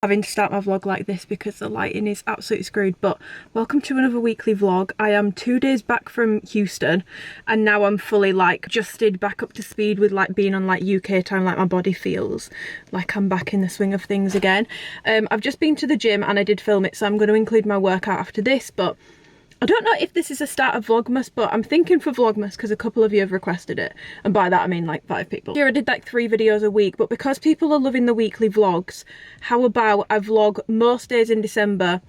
Having to start my vlog like this because the lighting is absolutely screwed, but welcome to another weekly vlog. I am 2 days back from Houston and now I'm fully like adjusted back up to speed with like being on like UK time. Like my body feels like I'm back in the swing of things again. I've just been to the gym and I did film it, so I'm going to include my workout after this, but I don't know if this is a start of Vlogmas, but I'm thinking for Vlogmas because a couple of you have requested it. And by that I mean like 5 people. Here I did like 3 videos a week, but because people are loving the weekly vlogs, how about I vlog most days in December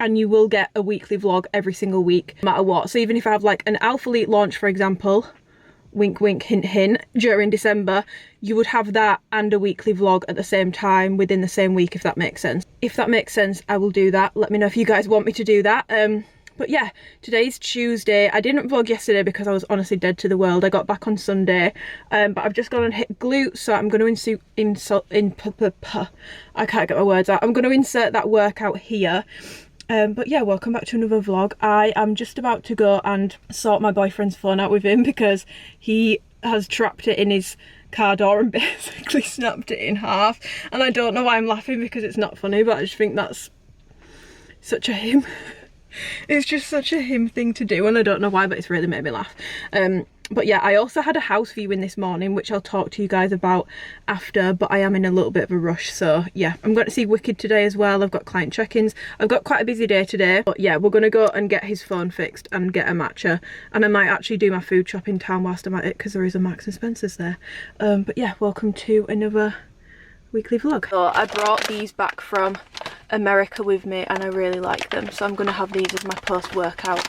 and you will get a weekly vlog every single week, no matter what. So even if I have like an Alphalete launch, for example, wink wink hint hint, during December, you would have that and a weekly vlog at the same time within the same week, if that makes sense. If that makes sense, I will do that. Let me know if you guys want me to do that. But yeah, today's Tuesday. I didn't vlog yesterday because I was honestly dead to the world. I got back on Sunday, but I've just gone and hit glute, so I'm going to I can't get my words out. I'm going to insert that workout here. But yeah, welcome back to another vlog. I am just about to go and sort my boyfriend's phone out with him because he has trapped it in his car door and basically snapped it in half. And I don't know why I'm laughing because it's not funny, but I just think that's such a him. It's just such a him thing to do and I don't know why, but it's really made me laugh. But yeah, I also had a house viewing this morning, which I'll talk to you guys about after, but I am in a little bit of a rush. So yeah, I'm going to see Wicked today as well. I've got client check-ins. I've got quite a busy day today, but yeah, we're going to go and get his phone fixed and get a matcha, and I might actually do my food shop in town whilst I'm at it because there is a Marks and Spencer's there. But yeah, welcome to another weekly vlog. So I brought these back from America with me and I really like them, so I'm going to have these as my post-workout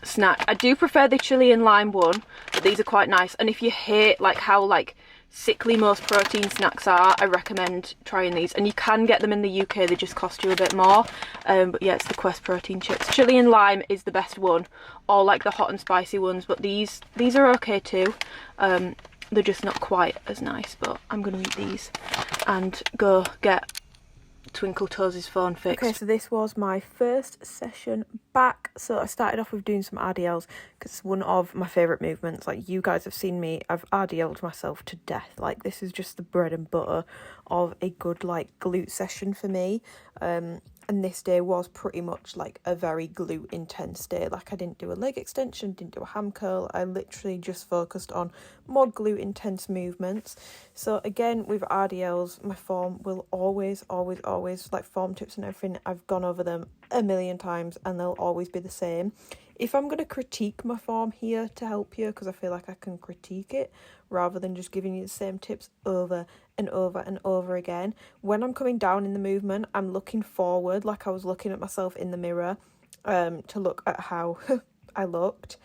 snack. I do prefer the chili and lime one, but these are quite nice. And if you hate like how like sickly most protein snacks are, I recommend trying these. And you can get them in the UK, they just cost you a bit more. But yeah, it's the Quest protein chips. Chili and lime is the best one, or like the hot and spicy ones, but these are okay too. They're just not quite as nice, but I'm going to eat these and go get Twinkle Toes' phone fixed. Okay, so this was my first session back. So I started off with doing some RDLs because it's one of my favourite movements. Like, you guys have seen me, I've RDL'd myself to death. Like, this is just the bread and butter of a good like glute session for me. And this day was pretty much like a very glute intense day. Like, I didn't do a leg extension, didn't do a ham curl. I literally just focused on more glute intense movements. So again, with RDLs, my form will always, like form tips and everything, I've gone over them a million times and they'll always be the same. If I'm going to critique my form here to help you, because I feel like I can critique it rather than just giving you the same tips over and over and over again. When I'm coming down in the movement, I'm looking forward like I was looking at myself in the mirror to look at how I looked.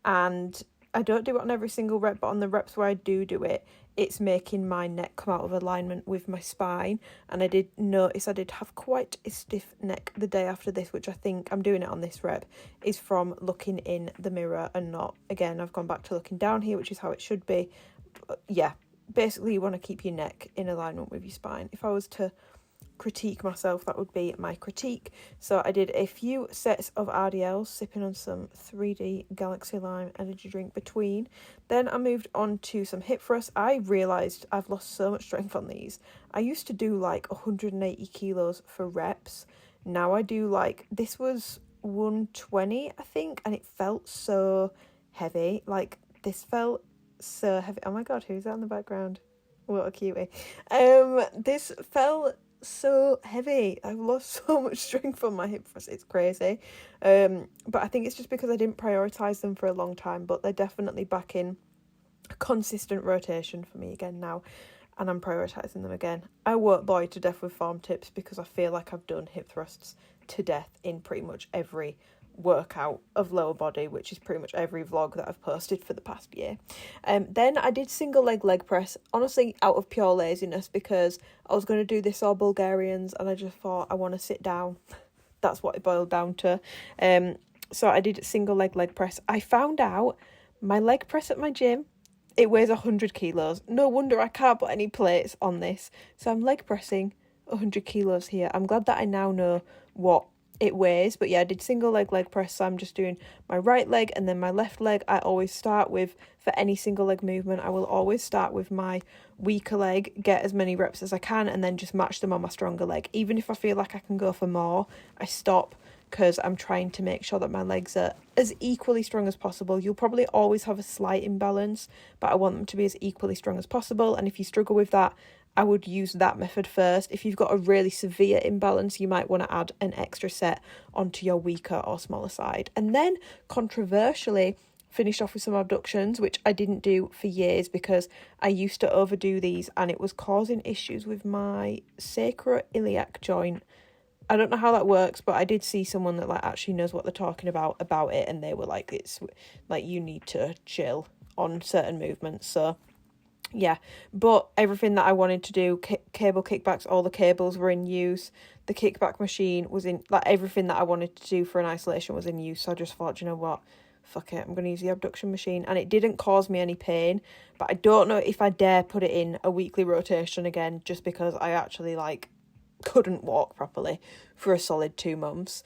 And I don't do it on every single rep, but on the reps where I do it, it's making my neck come out of alignment with my spine. And I did notice I did have quite a stiff neck the day after this, which I think I'm doing it on this rep, is from looking in the mirror and not, again, I've gone back to looking down here, which is how it should be. But yeah, basically you want to keep your neck in alignment with your spine. If I was to critique myself, that would be my critique. So I did a few sets of RDLs, sipping on some 3D Galaxy Lime energy drink between. Then I moved on to some hip thrusts. I realised I've lost so much strength on these. I used to do like 180 kilos for reps. Now I do like, this was 120 I think, and it felt so heavy. Like, this felt so heavy. Oh my god, who's that in the background? What a cutie. This felt so heavy. I've lost so much strength on my hip thrust, it's crazy. But I think it's just because I didn't prioritise them for a long time, but they're definitely back in a consistent rotation for me again now, and I'm prioritising them again. I won't bore you to death with form tips because I feel like I've done hip thrusts to death in pretty much every workout of lower body, which is pretty much every vlog that I've posted for the past year. Then I did single leg press, honestly out of pure laziness, because I was going to do this all Bulgarians and I just thought I want to sit down. That's what it boiled down to. So I did single leg press. I found out my leg press at my gym, it weighs 100 kilos. No wonder I can't put any plates on this. So I'm leg pressing 100 kilos here. I'm glad that I now know what it weighs. But yeah, I did single leg press. So I'm just doing my right leg and then my left leg. I always start with, for any single leg movement, I will always start with my weaker leg, get as many reps as I can, and then just match them on my stronger leg. Even if I feel like I can go for more, I stop, because I'm trying to make sure that my legs are as equally strong as possible. You'll probably always have a slight imbalance, but I want them to be as equally strong as possible. And if you struggle with that, I would use that method first. If you've got a really severe imbalance, you might want to add an extra set onto your weaker or smaller side. And then, controversially, finish off with some abductions, which I didn't do for years because I used to overdo these and it was causing issues with my sacroiliac joint. I don't know how that works, but I did see someone that actually knows what they're talking about it, and they were like, it's like you need to chill on certain movements. So yeah, but everything that I wanted to do, cable kickbacks, all the cables were in use. The kickback machine was in, everything that I wanted to do for an isolation was in use. So I just thought, you know what, fuck it, I'm going to use the abduction machine. And it didn't cause me any pain, but I don't know if I dare put it in a weekly rotation again, just because I actually couldn't walk properly for a solid 2 months.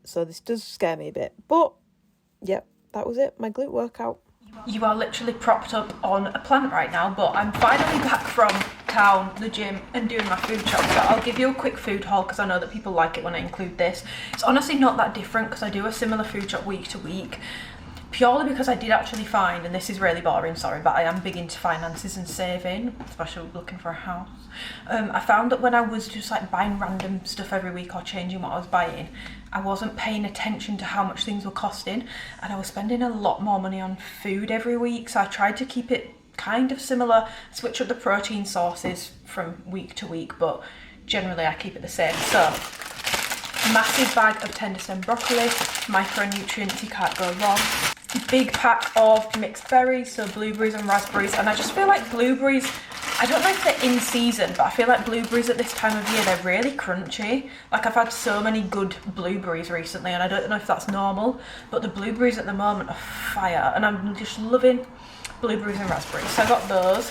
So this does scare me a bit, but yep, that was it, my glute workout. You are literally propped up on a plant right now, but I'm finally back from town, the gym, and doing my food shop. So I'll give you a quick food haul because I know that people like it when I include this. It's honestly not that different because I do a similar food shop week to week, purely because I did actually find, and this is really boring, sorry, but I am big into finances and saving, especially looking for a house. I found that when I was just buying random stuff every week or changing what I was buying, I wasn't paying attention to how much things were costing, and I was spending a lot more money on food every week. So I tried to keep it kind of similar, switch up the protein sources from week to week, but generally I keep it the same. So massive bag of tender stem broccoli, micronutrients, you can't go wrong. Big pack of mixed berries, so blueberries and raspberries, and I just feel like blueberries, I don't know if they're in season, but I feel like blueberries at this time of year, they're really crunchy. I've had so many good blueberries recently, and I don't know if that's normal, but the blueberries at the moment are fire, and I'm just loving blueberries and raspberries. So I got those.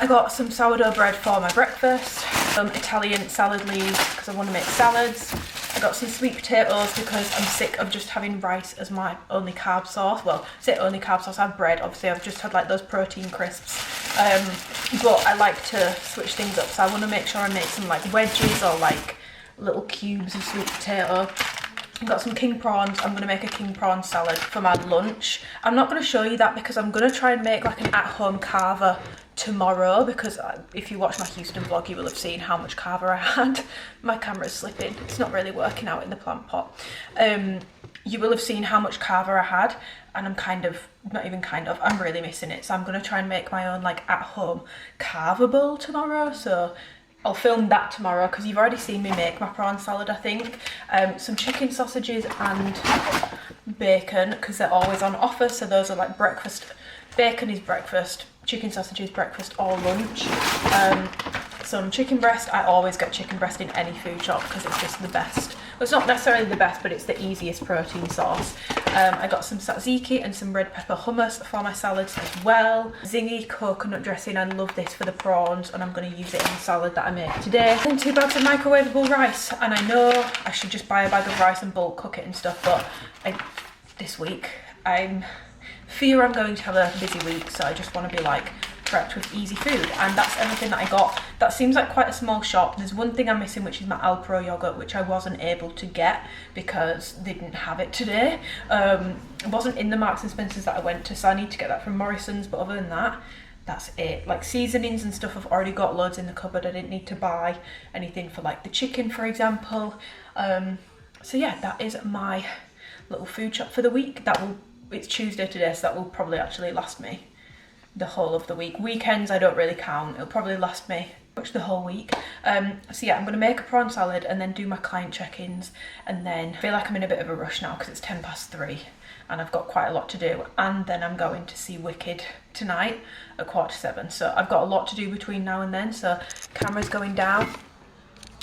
I got some sourdough bread for my breakfast, some Italian salad leaves because I want to make salads. I got some sweet potatoes because I'm sick of just having rice as my only carb source. Well, say only carb source, I have bread. Obviously, I've just had those protein crisps. But I like to switch things up. So I want to make sure I make some wedges or little cubes of sweet potato. I've got some king prawns. I'm going to make a king prawn salad for my lunch. I'm not going to show you that because I'm going to try and make an at-home carver tomorrow, because if you watch my Houston vlog you will have seen how much carver I had. My camera's slipping, it's not really working out in the plant pot. You will have seen how much carver I had, and I'm really missing it. So I'm going to try and make my own at-home carver bowl tomorrow. So I'll film that tomorrow because you've already seen me make my prawn salad, I think. Some chicken sausages and bacon because they're always on offer. So those are breakfast. Bacon is breakfast, chicken sausages breakfast or lunch. Some chicken breast. I always get chicken breast in any food shop because it's just the best. Well, it's not necessarily the best, but it's the easiest protein source. I got some tzatziki and some red pepper hummus for my salads as well. Zingy coconut dressing, I love this for the prawns, and I'm going to use it in the salad that I make today. And 2 bags of microwavable rice, and I know I should just buy a bag of rice and bulk cook it and stuff, but this week I'm going to have a busy week, so I just want to be prepped with easy food, and that's everything that I got. That seems like quite a small shop. There's one thing I'm missing, which is my Alpro yogurt, which I wasn't able to get because they didn't have it today. It wasn't in the Marks and Spencers that I went to, so I need to get that from Morrison's, but other than that, that's it. Seasonings and stuff, I've already got loads in the cupboard. I didn't need to buy anything for the chicken, for example. So yeah, that is my little food shop for the week. It's Tuesday today, so that will probably actually last me the whole of the week. Weekends I don't really count. It'll probably last me the whole week. So yeah, I'm going to make a prawn salad and then do my client check-ins, and then I feel like I'm in a bit of a rush now because it's 3:10 and I've got quite a lot to do, and then I'm going to see Wicked tonight at 6:45. So I've got a lot to do between now and then, so camera's going down.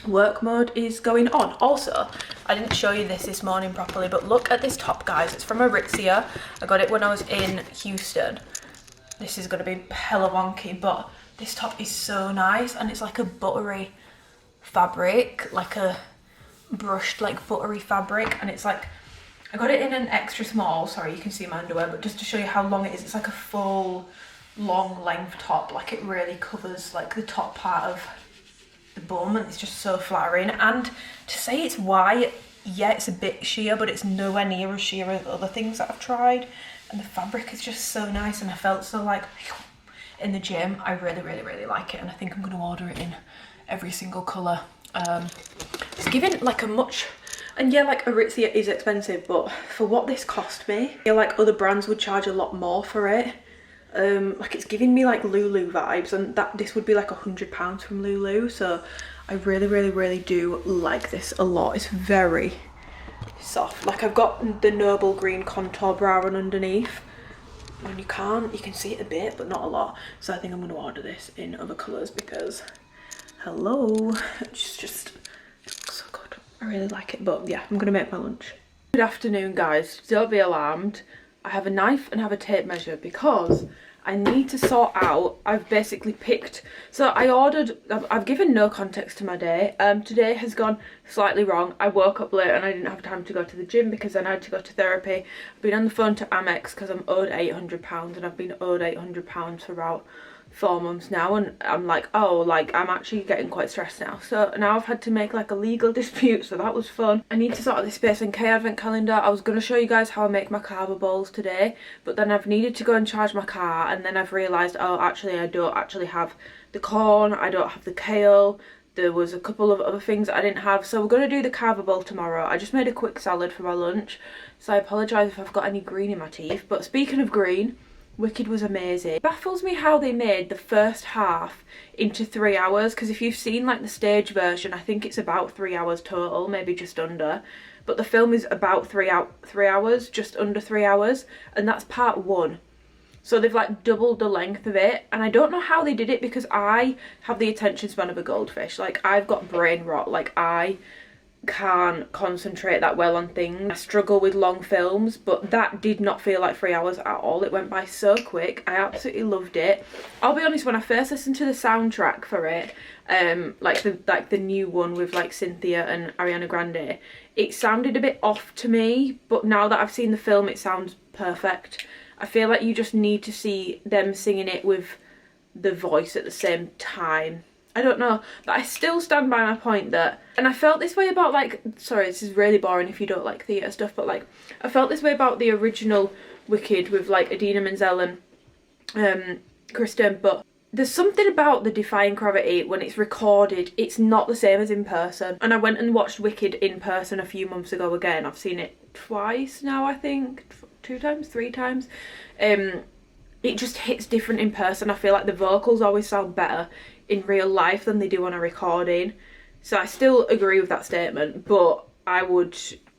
work mode is going on. Also, I didn't show you this morning properly, but look at this top, guys. It's from Aritzia. I got it when I was in Houston. This is going to be hella wonky, but this top is so nice, and it's like a buttery fabric, like a brushed like buttery fabric, and it's like, I got it in an extra small. Sorry, you can see my underwear, but just to show you how long it is, it's like a full long length top. Like, it really covers like the top part of the bum, and it's just so flattering. And to say it's wide, yeah, it's a bit sheer, but it's nowhere near as sheer as other things that I've tried, and the fabric is just so nice, and I felt so like in the gym. I really like it, and I think I'm going to order it in every single colour. It's given like a much, and yeah, like Aritzia is expensive, but for what this cost me, I feel like other brands would charge a lot more for it. Like, it's giving me like Lulu vibes, and that this would be like £100 from Lulu. So I really do like this a lot. It's very soft. Like, I've got the noble green contour bra on underneath, and you can see it a bit, but not a lot. So I think I'm going to order this in other colours because hello, it's just, it looks so good. I really like it. But yeah, I'm going to make my lunch. Good afternoon, guys. Don't be alarmed. I have a knife and have a tape measure because I need to sort out, I've basically picked, so I ordered, I've given no context to my day. Today has gone slightly wrong. I woke up late and I didn't have time to go to the gym because then I had to go to therapy. I've been on the phone to Amex because I'm owed £800, and I've been owed £800 for about 4 months now, and I'm like, oh, like, I'm actually getting quite stressed now. So now I've had to make like a legal dispute, so that was fun. I need to sort out this Space NK advent calendar. I was going to show you guys how I make my carver balls today, but then I've needed to go and charge my car, and then I've realised, oh, actually I don't actually have the corn, I don't have the kale, there was a couple of other things that I didn't have, so we're going to do the carver ball tomorrow. I just made a quick salad for my lunch, so I apologise if I've got any green in my teeth. But speaking of green, Wicked was amazing. It baffles me how they made the first half into 3 hours, because if you've seen like the stage version, I think it's about 3 hours total, maybe just under, but the film is about 3 hours, just under 3 hours, and that's part 1. So they've like doubled the length of it, and I don't know how they did it because I have the attention span of a goldfish. Like, I've got brain rot. Like, I can't concentrate that well on things. I struggle with long films, but that did not feel like 3 hours at all. It went by so quick. I absolutely loved it. I'll be honest, when I first listened to the soundtrack for it, like the new one with like Cynthia and Ariana Grande, it sounded a bit off to me, but now that I've seen the film, it sounds perfect. I feel like you just need to see them singing it with the voice at the same time. I don't know, but I still stand by my point that, and I felt this way about, like, sorry, this is really boring if you don't like theatre stuff, but like, I felt this way about the original Wicked with like Idina Menzel and Kristen, but there's something about the Defying Gravity when it's recorded, it's not the same as in person. And I went and watched Wicked in person a few months ago again. I've seen it twice now, I think, 2 times, 3 times. It just hits different in person. I feel like the vocals always sound better in real life than they do on a recording. So I still agree with that statement, but I would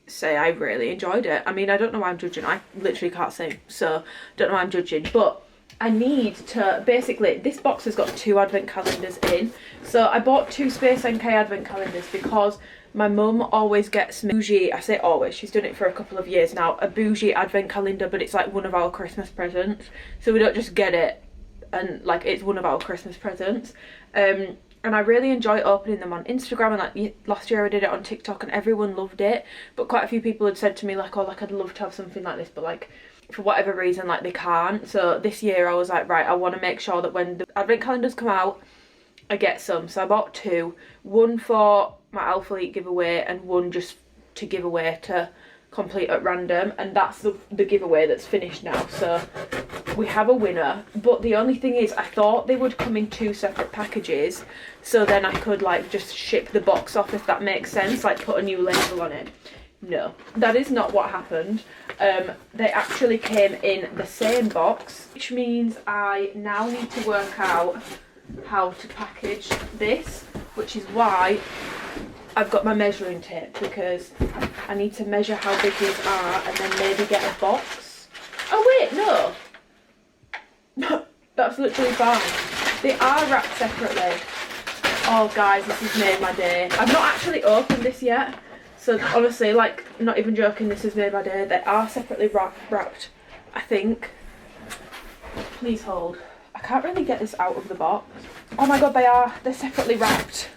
say I really enjoyed it. I mean, I don't know why I'm judging. I literally can't sing, so don't know why I'm judging. But I need to, basically, this box has got 2 advent calendars in. So I bought 2 Space NK advent calendars because my mum always gets me bougie, I say always, she's done it for a couple of years now, a bougie advent calendar, but it's like one of our Christmas presents. So we don't just get it and like it's one of our Christmas presents. And I really enjoy opening them on Instagram, and like last year I did it on TikTok and everyone loved it, but quite a few people had said to me like, oh, like I'd love to have something like this, but like for whatever reason like they can't. So this year I was like, right, I want to make sure that when the advent calendars come out I get some. So I bought 2, one for my Alphalete giveaway and one just to give away to complete at random, and that's the giveaway that's finished now. So we have a winner, but the only thing is I thought they would come in 2 separate packages, so then I could like just ship the box off, if that makes sense, like put a new label on it. No, that is not what happened. They actually came in the same box, which means I now need to work out how to package this, which is why I've got my measuring tape, because I need to measure how big these are and then maybe get a box. Oh wait, no. That's literally fine. They are wrapped separately. Oh guys, this has made my day. I've not actually opened this yet, so honestly, like, not even joking, this has made my day. They are separately wrapped, I think. Please hold. I can't really get this out of the box. Oh my god, they're separately wrapped.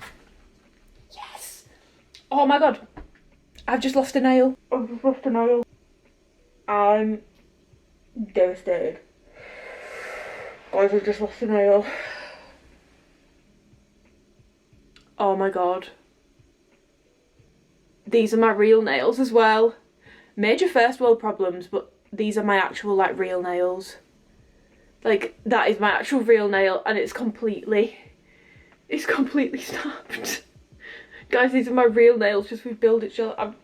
Yes! Oh my god, I've just lost a nail. I've just lost a nail. I'm devastated. Guys, I've just lost a nail. Oh my god. These are my real nails as well. Major first world problems, but these are my actual, like, real nails. Like, that is my actual real nail, and it's completely snapped. Guys, these are my real nails, just with build it shut. I've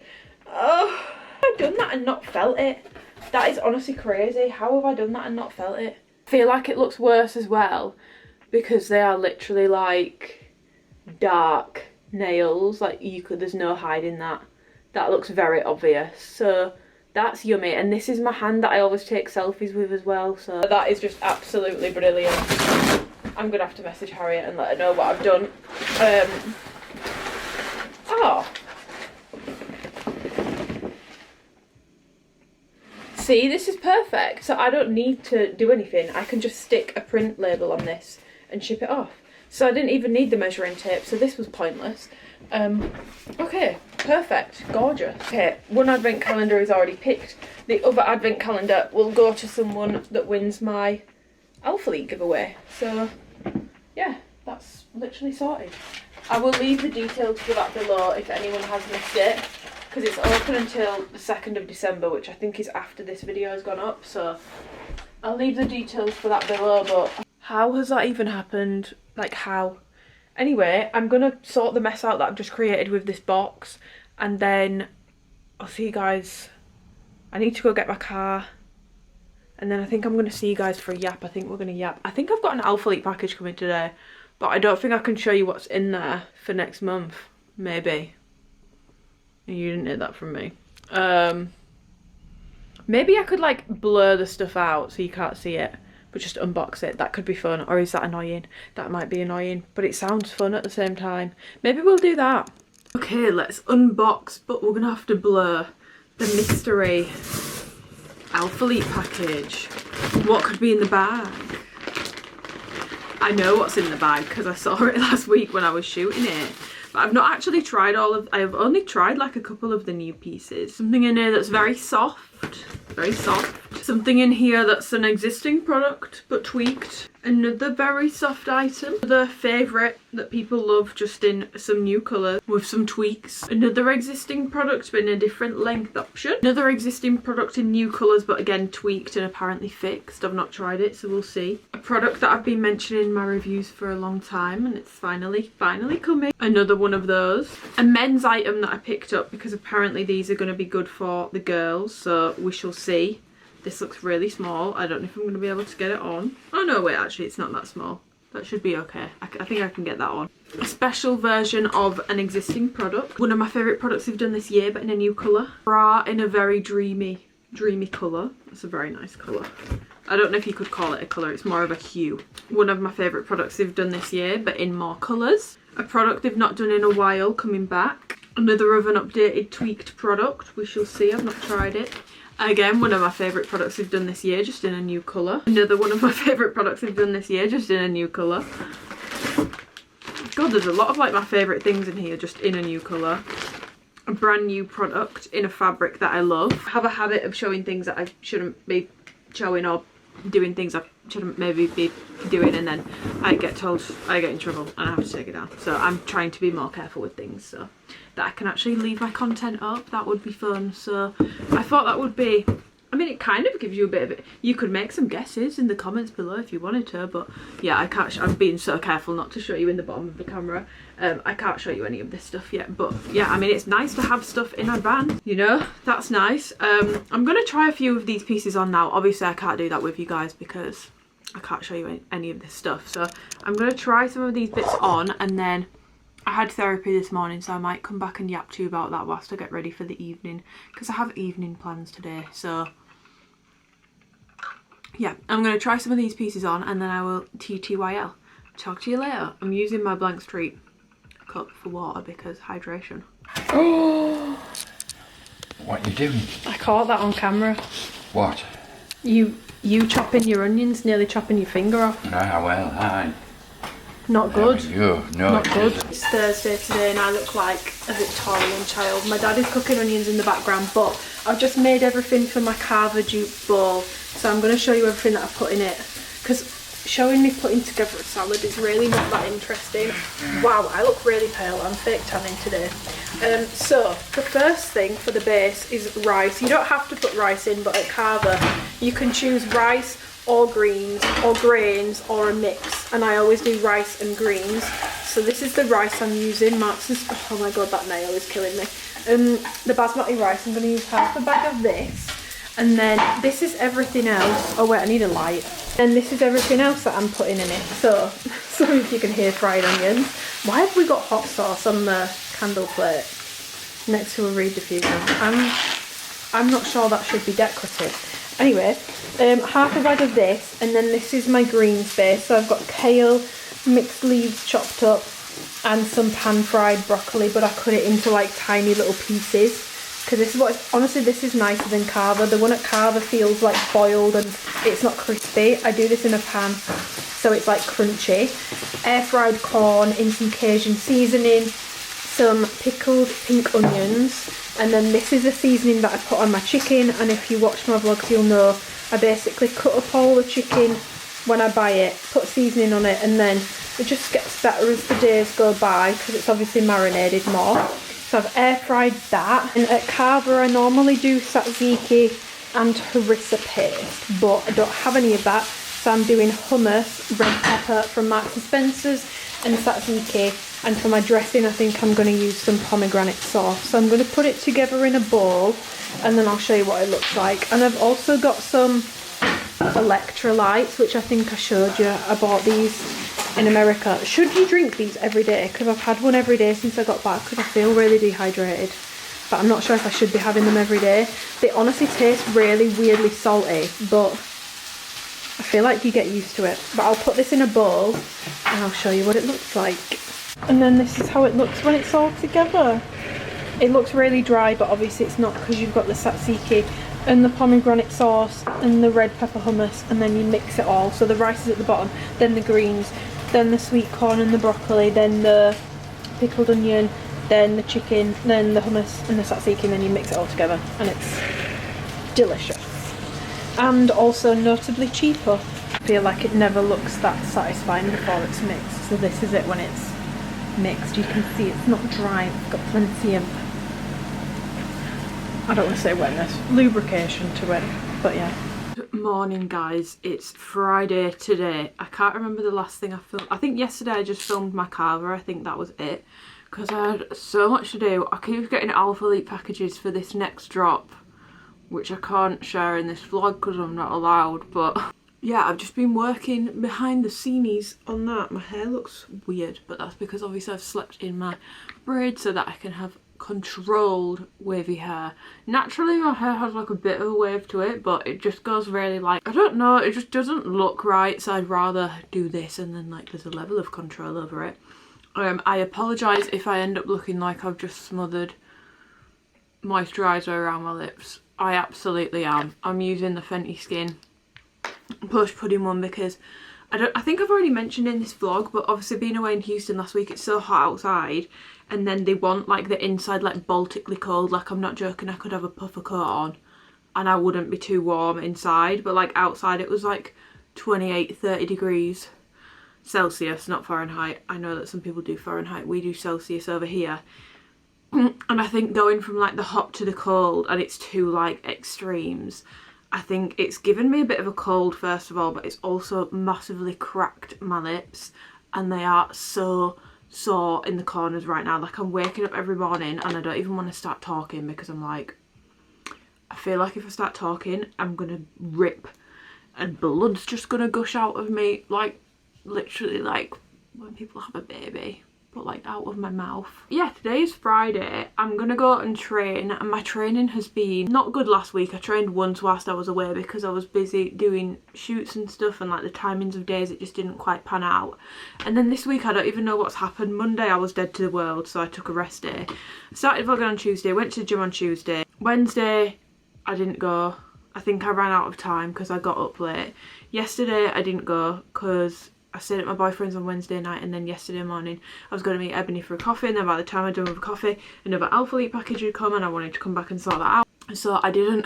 done that and not felt it. That is honestly crazy. How have I done that and not felt it? I feel like it looks worse as well, because they are literally like dark nails. Like, there's no hiding that. That looks very obvious. So that's yummy. And this is my hand that I always take selfies with as well. So that is just absolutely brilliant. I'm gonna have to message Harriet and let her know what I've done. See, this is perfect. So I don't need to do anything. I can just stick a print label on this and ship it off. So I didn't even need the measuring tape, so this was pointless. Okay, perfect, gorgeous. Okay, one advent calendar is already picked. The other advent calendar will go to someone that wins my Alphalete giveaway. So yeah, that's literally sorted. I will leave the details for that below if anyone has missed it, because it's open until the 2nd of December, which I think is after this video has gone up. So I'll leave the details for that below, but how has that even happened? Like, how? Anyway, I'm gonna sort the mess out that I've just created with this box, and then I'll see you guys. I need to go get my car, and then I think I'm gonna see you guys for a yap. I think we're gonna yap. I think I've got an Alphalete package coming today, but I don't think I can show you what's in there for next month. Maybe. You didn't hear that from me. Maybe I could, like, blur the stuff out so you can't see it, but just unbox it. That could be fun. Or is that annoying? That might be annoying, but it sounds fun at the same time. Maybe we'll do that. Okay, let's unbox, but we're gonna have to blur the mystery Alphalete package. What could be in the bag? I know what's in the bag because I saw it last week when I was shooting it. But I've not actually tried I've only tried like a couple of the new pieces. Something in here that's very soft, very soft. Something in here that's an existing product but tweaked. Another very soft item. Another favourite that people love, just in some new colours with some tweaks. Another existing product but in a different length option. Another existing product in new colours but again tweaked and apparently fixed. I've not tried it, so we'll see. A product that I've been mentioning in my reviews for a long time, and it's finally coming. Another one of those. A men's item that I picked up because apparently these are going to be good for the girls, so we shall see. This looks really small. I don't know if I'm going to be able to get it on. Oh no, wait, actually it's not that small. That should be okay. I think I can get that on. A special version of an existing product. One of my favourite products they've done this year, but in a new colour. Bra in a very dreamy colour. It's a very nice colour. I don't know if you could call it a colour, it's more of a hue. One of my favourite products they've done this year, but in more colours. A product they've not done in a while, coming back. Another of an updated, tweaked product. We shall see, I've not tried it. Again, one of my favourite products they've done this year, just in a new colour. Another one of my favourite products they've done this year, just in a new colour. God, there's a lot of like my favourite things in here, just in a new colour. A brand new product in a fabric that I love. I have a habit of showing things that I shouldn't be showing, or doing things I shouldn't maybe be doing, and then I get told I get in trouble and I have to take it down. So I'm trying to be more careful with things so that I can actually leave my content up. That would be fun. So I thought that would be, I mean, it kind of gives you a bit of it. You could make some guesses in the comments below if you wanted to, but yeah, I can't. I'm being so careful not to show you in the bottom of the camera. I can't show you any of this stuff yet, but yeah, I mean, it's nice to have stuff in advance, you know, that's nice. I'm gonna try a few of these pieces on now. Obviously I can't do that with you guys because I can't show you any of this stuff, so I'm gonna try some of these bits on, and then I had therapy this morning, so I might come back and yap to you about that whilst I get ready for the evening, because I have evening plans today. So yeah, I'm going to try some of these pieces on, and then I will TTYL. Talk to you later. I'm using my blank street cup for water because hydration. Oh! What are you doing? I caught that on camera. What? You chopping your onions, nearly chopping your finger off. Ah, well, hi. Not good. You. No, Not good. isn't. It's Thursday today and I look like a Victorian child. My dad is cooking onions in the background, but I've just made everything for my carver dupe bowl. So I'm going to show you everything that I've put in it. Because showing me putting together a salad is really not that interesting. Wow, I look really pale. I'm fake tanning today. So the first thing for the base is rice. You don't have to put rice in, but at carver you can choose rice or greens or grains or a mix, and I always do rice and greens. So this is the rice I'm using. Oh my god, that nail is killing me. The basmati rice, I'm going to use half a bag of this, and then this is everything else. Oh wait, I need a light. And this is everything else that I'm putting in it. So sorry if you can hear fried onions. Why have we got hot sauce on the candle plate next to a reed diffuser? I'm not sure that should be decorative. Anyway, half a bag of this, and then this is my greens base. So I've got kale, mixed leaves chopped up, and some pan-fried broccoli, but I cut it into like tiny little pieces. Because this is what, honestly, this is nicer than carver. The one at carver feels like boiled and it's not crispy. I do this in a pan, so it's like crunchy. Air fried corn in some Cajun seasoning, some pickled pink onions, and then this is a seasoning that I put on my chicken. And if you watch my vlogs, you'll know I basically cut up all the chicken when I buy it, put seasoning on it, and then it just gets better as the days go by because it's obviously marinated more. So I've air fried that, and at carver I normally do tzatziki and harissa paste, but I don't have any of that, so I'm doing hummus, red pepper from Marks and Spencer's, and tzatziki. And for my dressing I think I'm going to use some pomegranate sauce. So I'm going to put it together in a bowl and then I'll show you what it looks like. And I've also got some electrolytes, which I think I showed you. I bought these in America. Should you drink these every day? Because I've had one every day since I got back because I feel really dehydrated. But I'm not sure if I should be having them every day. They honestly taste really weirdly salty, but I feel like you get used to it. But I'll put this in a bowl and I'll show you what it looks like. And then this is how it looks when it's all together. It looks really dry, but obviously it's not because you've got the tzatziki and the pomegranate sauce and the red pepper hummus, and then you mix it all. So the rice is at the bottom, then the greens, then the sweet corn and the broccoli, then the pickled onion, then the chicken, then the hummus and the tzatziki, and then you mix it all together and it's delicious. And also notably cheaper. I feel like it never looks that satisfying before it's mixed. So this is it when it's mixed. You can see it's not dry, it's got plenty of, I don't want to say wetness, lubrication to it, but yeah. Good morning guys, it's Friday today. I can't remember the last thing I filmed. I think yesterday I just filmed my carver, I think that was it, because I had so much to do. I keep getting Alphalete packages for this next drop, which I can't share in this vlog because I'm not allowed, but yeah, I've just been working behind the scenes on that. My hair looks weird, but that's because obviously I've slept in my braid so that I can have controlled wavy hair. Naturally my hair has like a bit of a wave to it, but it just goes really like, I don't know, it just doesn't look right, so I'd rather do this and then like there's a level of control over it. I apologise if I end up looking like I've just smothered moisturiser around my lips. I absolutely am. I'm using the Fenty Skin Push Pudding one because I think I've already mentioned in this vlog, but obviously being away in Houston last week, it's so hot outside, and then they want like the inside like Baltically cold. Like, I'm not joking, I could have a puffer coat on and I wouldn't be too warm inside, but like outside it was like 28-30 degrees Celsius, not Fahrenheit. I know that some people do Fahrenheit, we do Celsius over here. And I think going from like the hot to the cold, and it's two like extremes, I think it's given me a bit of a cold first of all, but it's also massively cracked my lips and they are so sore in the corners right now. Like, I'm waking up every morning and I don't even want to start talking because I'm like, I feel like if I start talking I'm gonna rip and blood's just gonna gush out of me, like literally like when people have a baby. but like out of my mouth. Yeah, today is Friday. I'm gonna go and train, and my training has been not good last week. I trained once whilst I was away because I was busy doing shoots and stuff, and like the timings of days, it just didn't quite pan out. And then this week I don't even know what's happened. Monday I was dead to the world, so I took a rest day. Started vlogging on Tuesday, went to the gym on Tuesday. Wednesday I didn't go. I think I ran out of time because I got up late. Yesterday I didn't go because I stayed at my boyfriend's on Wednesday night, and then yesterday morning I was going to meet Ebony for a coffee, and then by the time I'd done with a coffee, another Alphalete package had come and I wanted to come back and sort that out. So I didn't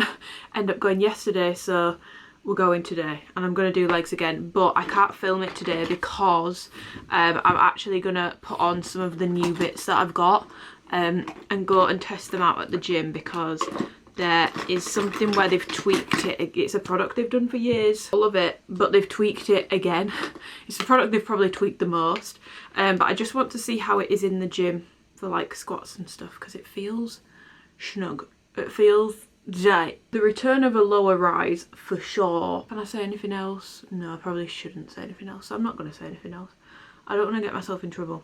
end up going yesterday, so we're going today, and I'm going to do legs again, but I can't film it today because I'm actually going to put on some of the new bits that I've got and go and test them out at the gym, because there is something where they've tweaked it. It's a product they've done for years, all of it, but they've tweaked it again. It's the product they've probably tweaked the most, but I just want to see how it is in the gym for like squats and stuff, because it feels snug. It feels tight. The return of a lower rise for sure. Can I say anything else? No, I probably shouldn't say anything else, so I'm not going to say anything else. I don't want to get myself in trouble.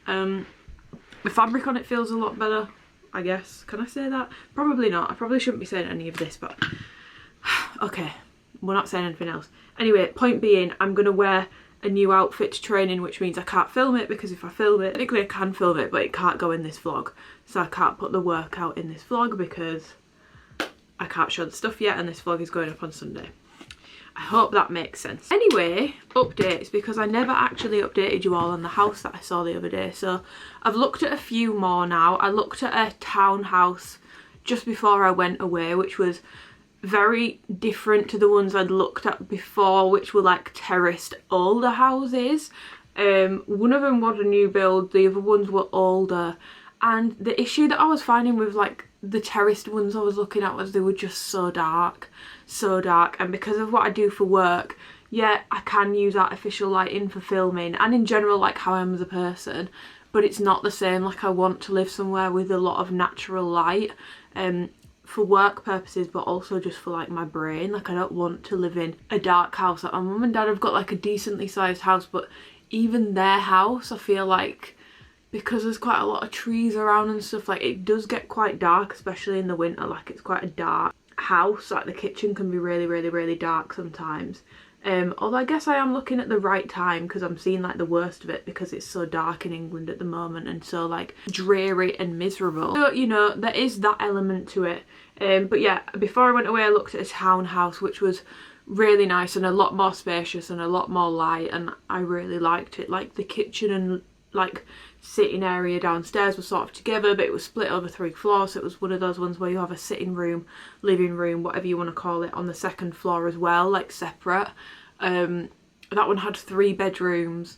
The fabric on it feels a lot better, I guess. Can I say that? Probably not. I probably shouldn't be saying any of this, but okay, we're not saying anything else. Anyway, point being, I'm gonna wear a new outfit to training, which means I can't film it, because if I film it, technically I can film it, but it can't go in this vlog. So I can't put the workout in this vlog because I can't show the stuff yet, and this vlog is going up on Sunday. I hope that makes sense. Anyway, updates, because I never actually updated you all on the house that I saw the other day. So I've looked at a few more now. I looked at a townhouse just before I went away, which was very different to the ones I'd looked at before, which were like terraced older houses. One of them was a new build, the other ones were older. And the issue that I was finding with like the terraced ones I was looking at was they were just so dark. And because of what I do for work, yeah, I can use artificial lighting for filming and in general like how I am as a person, but it's not the same. Like I want to live somewhere with a lot of natural light for work purposes, but also just for like my brain. Like I don't want to live in a dark house. Like my mum and dad have got like a decently sized house, but even their house, I feel like, because there's quite a lot of trees around and stuff, like it does get quite dark, especially in the winter. Like it's quite a dark house. Like the kitchen can be really dark sometimes. Although I guess I am looking at the right time, because I'm seeing like the worst of it because it's so dark in England at the moment and so like dreary and miserable. So you know, there is that element to it. But yeah, before I went away I looked at a townhouse which was really nice and a lot more spacious and a lot more light, and I really liked it. Like the kitchen and like sitting area downstairs was sort of together, but it was split over 3 floors, so it was one of those ones where you have a sitting room, living room, whatever you want to call it, on the second floor as well, like separate. That one had 3 bedrooms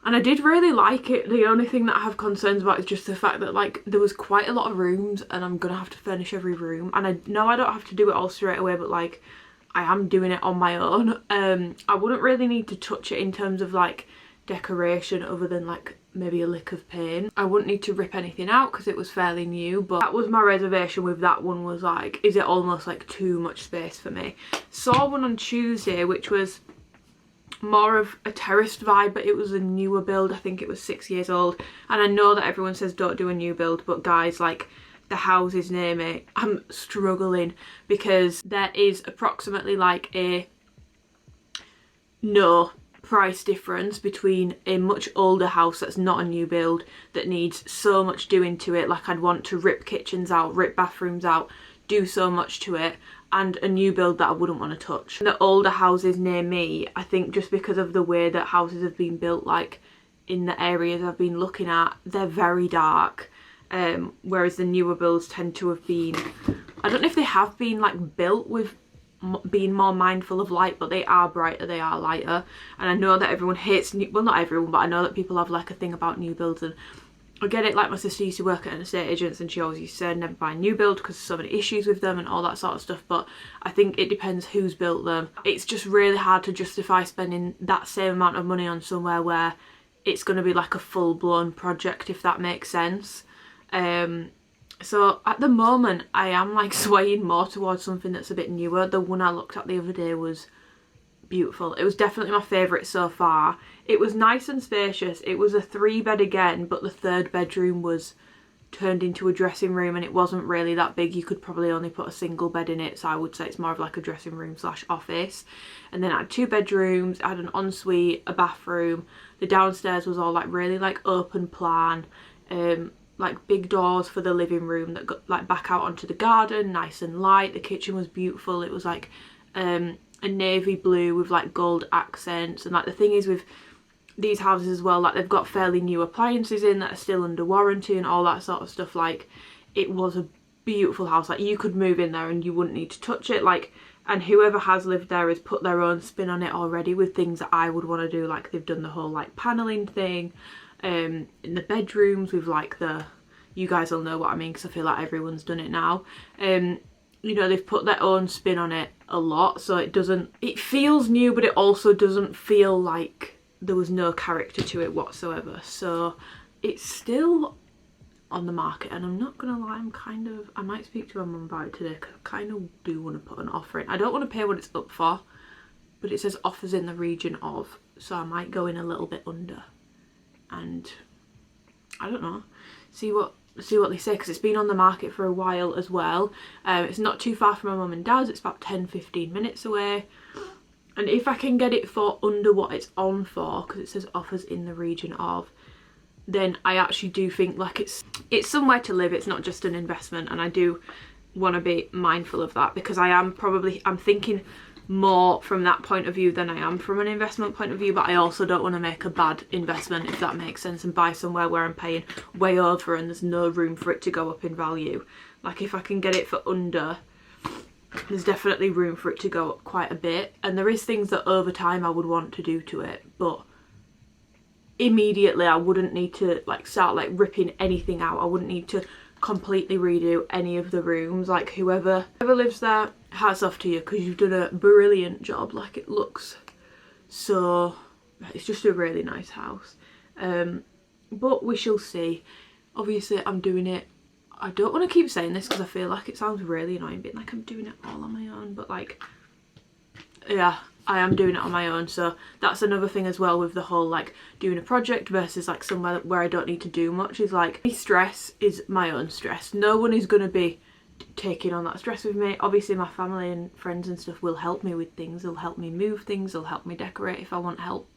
and I did really like it. The only thing that I have concerns about is just the fact that like there was quite a lot of rooms and I'm gonna have to furnish every room, and I know I don't have to do it all straight away, but like I am doing it on my own. I wouldn't really need to touch it in terms of like decoration other than like maybe a lick of paint. I wouldn't need to rip anything out because it was fairly new, but that was my reservation with that one, was like, is it almost like too much space for me? Saw one on Tuesday which was more of a terraced vibe, but it was a newer build. I think it was 6 years old, and I know that everyone says don't do a new build, but guys, like the houses near me, I'm struggling because there is approximately like a no price difference between a much older house that's not a new build that needs so much doing to it, like I'd want to rip kitchens out, rip bathrooms out, do so much to it, and a new build that I wouldn't want to touch. The older houses near me, I think just because of the way that houses have been built, like in the areas I've been looking at, they're very dark, whereas the newer builds tend to have been, I don't know if they have been like built with being more mindful of light, but they are brighter, they are lighter. And I know that everyone hates new, well not everyone, but I know that people have like a thing about new builds, and I get it. Like my sister used to work at an estate agent and she always used to say never buy a new build because there's so many issues with them and all that sort of stuff, but I think it depends who's built them. It's just really hard to justify spending that same amount of money on somewhere where it's going to be like a full-blown project, if that makes sense. So at the moment I am like swaying more towards something that's a bit newer. The one I looked at the other day was beautiful. It was definitely my favourite so far. It was nice and spacious. It was a 3-bed again, but the 3rd bedroom was turned into a dressing room and it wasn't really that big. You could probably only put a single bed in it, so I would say it's more of like a dressing room / office. And then I had 2 bedrooms, I had an ensuite, a bathroom. The downstairs was all like really like open plan, like big doors for the living room that got like back out onto the garden, nice and light. The kitchen was beautiful. It was like a navy blue with like gold accents. And like the thing is with these houses as well, like they've got fairly new appliances in that are still under warranty and all that sort of stuff. Like it was a beautiful house. Like you could move in there and you wouldn't need to touch it. Like, and whoever has lived there has put their own spin on it already with things that I would want to do. Like they've done the whole like paneling thing in the bedrooms with like the, you guys will know what I mean because I feel like everyone's done it now. You know, they've put their own spin on it a lot, so it feels new, but it also doesn't feel like there was no character to it whatsoever. So it's still on the market, and I'm not gonna lie, I might speak to my mum about it today because I kind of do want to put an offer in. I don't want to pay what it's up for, but it says offers in the region of, so I might go in a little bit under, and I don't know, see what they say, because it's been on the market for a while as well. It's not too far from my mum and dad's. It's about 10-15 minutes away, and if I can get it for under what it's on for, because it says offers in the region of, then I actually do think like it's somewhere to live. It's not just an investment, and I do want to be mindful of that, because I'm thinking more from that point of view than I am from an investment point of view. But I also don't want to make a bad investment, if that makes sense, and buy somewhere where I'm paying way over and there's no room for it to go up in value. Like if I can get it for under, there's definitely room for it to go up quite a bit, and there is things that over time I would want to do to it, but immediately I wouldn't need to like start like ripping anything out. I wouldn't need to completely redo any of the rooms. Like whoever lives there, hats off to you, because you've done a brilliant job. Like it looks so, it's just a really nice house. But we shall see. Obviously I'm doing it, I don't want to keep saying this because I feel like it sounds really annoying being like I'm doing it all on my own, but like yeah, I am doing it on my own. So that's another thing as well with the whole like doing a project versus like somewhere where I don't need to do much, is like my stress is my own stress. No one is going to be taking on that stress with me. Obviously my family and friends and stuff will help me with things. They'll help me move things, they'll help me decorate if I want help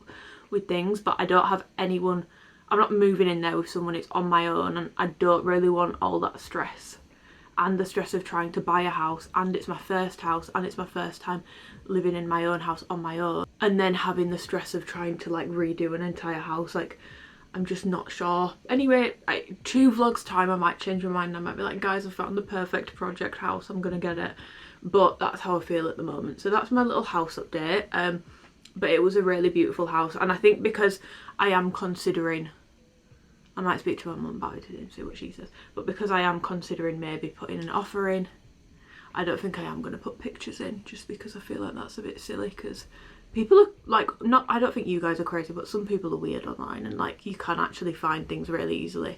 with things, but I don't have anyone, I'm not moving in there with someone. It's on my own, and I don't really want all that stress and the stress of trying to buy a house, and it's my first house, and it's my first time living in my own house on my own, and then having the stress of trying to like redo an entire house. Like I'm just not sure. Anyway, 2 vlogs time I might change my mind. I might be like, guys, I found the perfect project house, I'm gonna get it. But that's how I feel at the moment. So that's my little house update. But it was a really beautiful house, and I think because I am considering, I might speak to my mum about it today and see what she says, but because I am considering maybe putting an offer in, I don't think I am going to put pictures in, just because I feel like that's a bit silly, because people are like, not, I don't think you guys are crazy, but some people are weird online, and like you can actually find things really easily,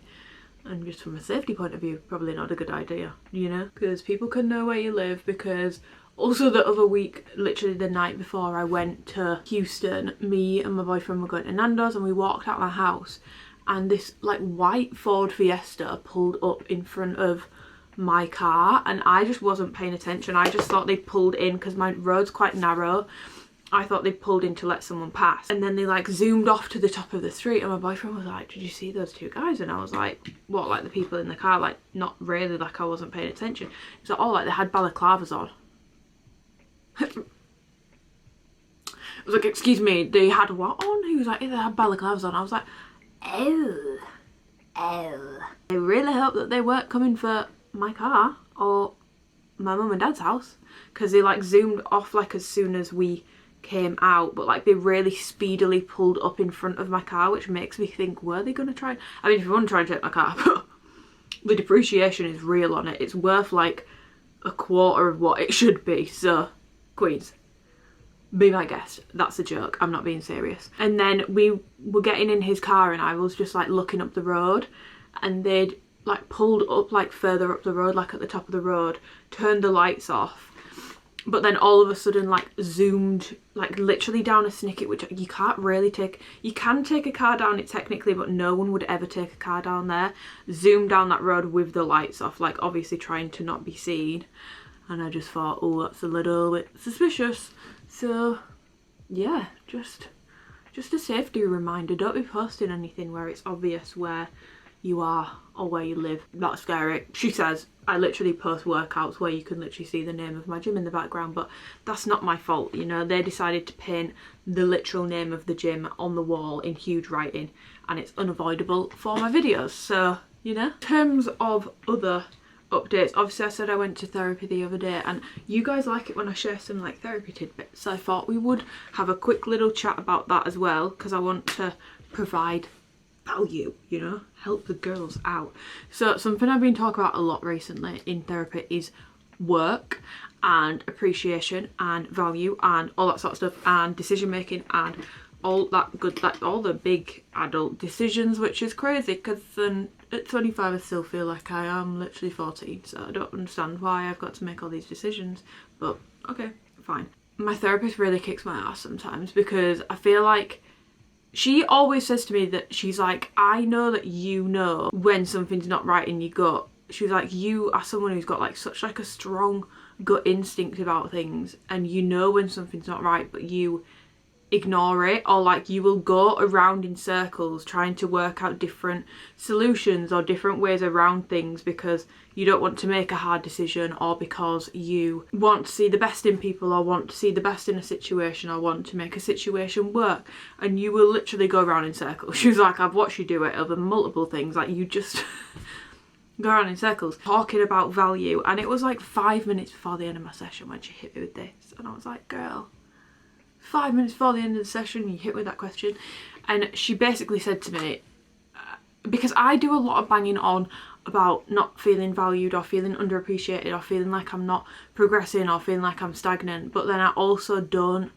and just from a safety point of view, probably not a good idea, you know, because people can know where you live. Because also the other week, literally the night before I went to Houston, me and my boyfriend were going to Nando's, and we walked out my house, and this like white Ford Fiesta pulled up in front of my car, and I just wasn't paying attention. I just thought they pulled in because my road's quite narrow. I thought they pulled in to let someone pass, and then they like zoomed off to the top of the street, and my boyfriend was like, did you see those 2 guys? And I was like, what, like the people in the car? Like not really, like I wasn't paying attention. He's like, oh, like they had balaclavas on. I was like, excuse me, they had what on? He was like, yeah, they had balaclavas on. I was like, oh. I really hope that they weren't coming for my car or my mum and dad's house, because they like zoomed off like as soon as we came out, but like they really speedily pulled up in front of my car, which makes me think, were they going to try? I mean, if you want to try and take my car, the depreciation is real on it. It's worth like a quarter of what it should be. So queens, be my guest. That's a joke, I'm not being serious. And then we were getting in his car, and I was just like looking up the road, and they'd like pulled up like further up the road, like at the top of the road, turned the lights off, but then all of a sudden like zoomed like literally down a snicket, which you can't really take. You can take a car down it technically, but no one would ever take a car down there. Zoomed down that road with the lights off, like obviously trying to not be seen. And I just thought, oh, that's a little bit suspicious. So yeah, just a safety reminder, don't be posting anything where it's obvious where you are or where you live. That's scary. She says I literally post workouts where you can literally see the name of my gym in the background, but that's not my fault, you know. They decided to paint the literal name of the gym on the wall in huge writing, and it's unavoidable for my videos. So, you know. In terms of other updates, obviously I said I went to therapy the other day, and you guys like it when I share some like therapy tidbits, so I thought we would have a quick little chat about that as well, because I want to provide value, you know, help the girls out. So something I've been talking about a lot recently in therapy is work and appreciation and value and all that sort of stuff, and decision making and all that good, like all the big adult decisions, which is crazy because then at 25 I still feel like I am literally 14, so I don't understand why I've got to make all these decisions, but okay, fine. My therapist really kicks my ass sometimes, because I feel like she always says to me that she's like, I know that you know when something's not right in your gut. She's like, you are someone who's got like such like a strong gut instinct about things, and you know when something's not right, but you ignore it, or like you will go around in circles trying to work out different solutions or different ways around things because you don't want to make a hard decision, or because you want to see the best in people, or want to see the best in a situation, or want to make a situation work, and you will literally go around in circles. She was like, I've watched you do it over multiple things, like you just go around in circles talking about value. And it was like 5 minutes before the end of my session when she hit me with this, and I was like, girl, 5 minutes before the end of the session you hit with that question. And she basically said to me, because I do a lot of banging on about not feeling valued or feeling underappreciated or feeling like I'm not progressing or feeling like I'm stagnant, but then I also don't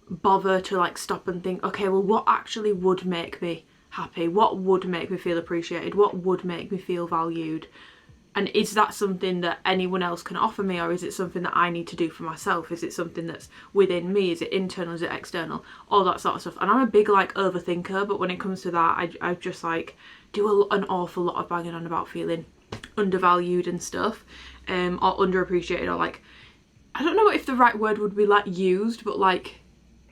bother to like stop and think, okay, well, what actually would make me happy? What would make me feel appreciated? What would make me feel valued? And is that something that anyone else can offer me, or is it something that I need to do for myself? Is it something that's within me? Is it internal? Is it external? All that sort of stuff. And I'm a big like overthinker, but when it comes to that, I just like do an awful lot of banging on about feeling undervalued and stuff, or underappreciated, or like, I don't know if the right word would be like used, but like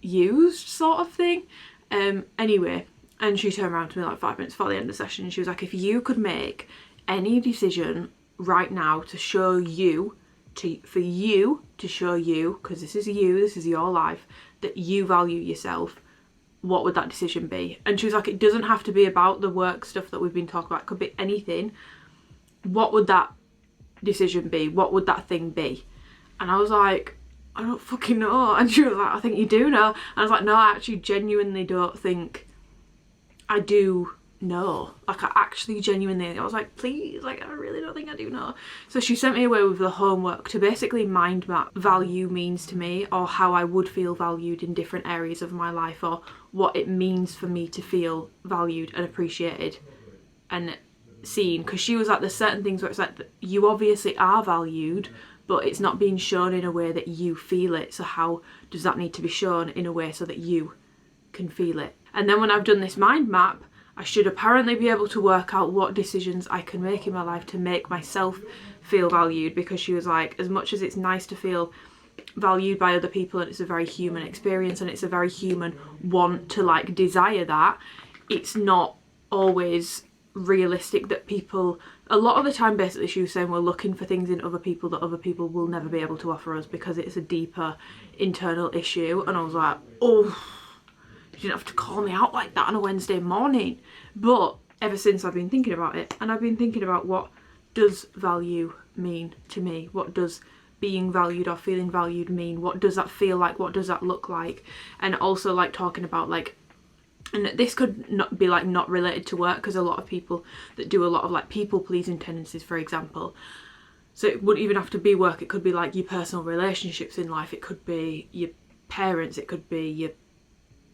used sort of thing. Anyway, and she turned around to me like 5 minutes before the end of the session, and she was like, if you could make any decision right now to show you, for you to show you, because this is you, this is your life, that you value yourself, what would that decision be? And she was like, it doesn't have to be about the work stuff that we've been talking about, it could be anything. What would that decision be? What would that thing be? And I was like, I don't fucking know. And she was like, I think you do know. And I was like, no, I actually genuinely don't think I do know. Like, I actually genuinely, I was like, please, like, I really don't think I do know. So she sent me away with the homework to basically mind map value means to me, or how I would feel valued in different areas of my life, or what it means for me to feel valued and appreciated and seen. Because she was like, there's certain things where it's like, you obviously are valued, but it's not being shown in a way that you feel it. So how does that need to be shown in a way so that you can feel it? And then when I've done this mind map, I should apparently be able to work out what decisions I can make in my life to make myself feel valued. Because she was like, as much as it's nice to feel valued by other people, and it's a very human experience, and it's a very human want to like desire that, it's not always realistic that people, a lot of the time basically she was saying, we're looking for things in other people that other people will never be able to offer us because it's a deeper internal issue. And I was like, oh, you didn't have to call me out like that on a Wednesday morning. But ever since I've been thinking about it, and I've been thinking about what does value mean to me? What does being valued or feeling valued mean? What does that feel like? What does that look like? And also like talking about like, and this could not be like not related to work, because a lot of people that do a lot of like people pleasing tendencies, for example, so it wouldn't even have to be work, it could be like your personal relationships in life, it could be your parents, it could be your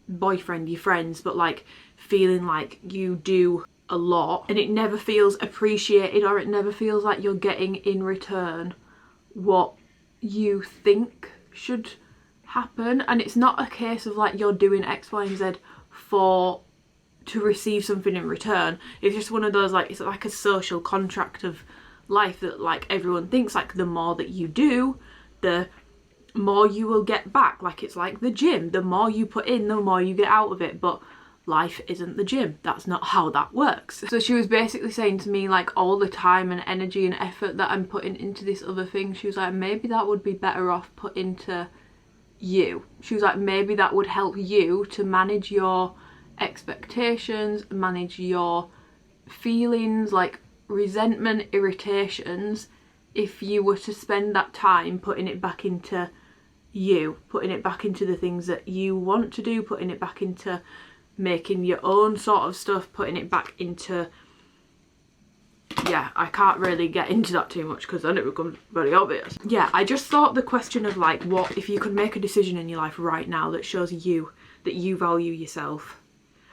boyfriend, your friends, but like feeling like you do a lot and it never feels appreciated, or it never feels like you're getting in return what you think should happen. And it's not a case of like you're doing X, Y and Z to receive something in return. It's just one of those, like, it's like a social contract of life that like everyone thinks like the more that you do, the more you will get back. Like it's like the gym, the more you put in, the more you get out of it. But life isn't the gym. That's not how that works. So she was basically saying to me like all the time and energy and effort that I'm putting into this other thing, she was like, maybe that would be better off put into you. She was like, maybe that would help you to manage your expectations, manage your feelings like resentment, irritations, if you were to spend that time putting it back into you, putting it back into the things that you want to do, putting it back into making your own sort of stuff, putting it back into, yeah, I can't really get into that too much because then it becomes very obvious. Yeah, I just thought the question of like, what if you could make a decision in your life right now that shows you that you value yourself?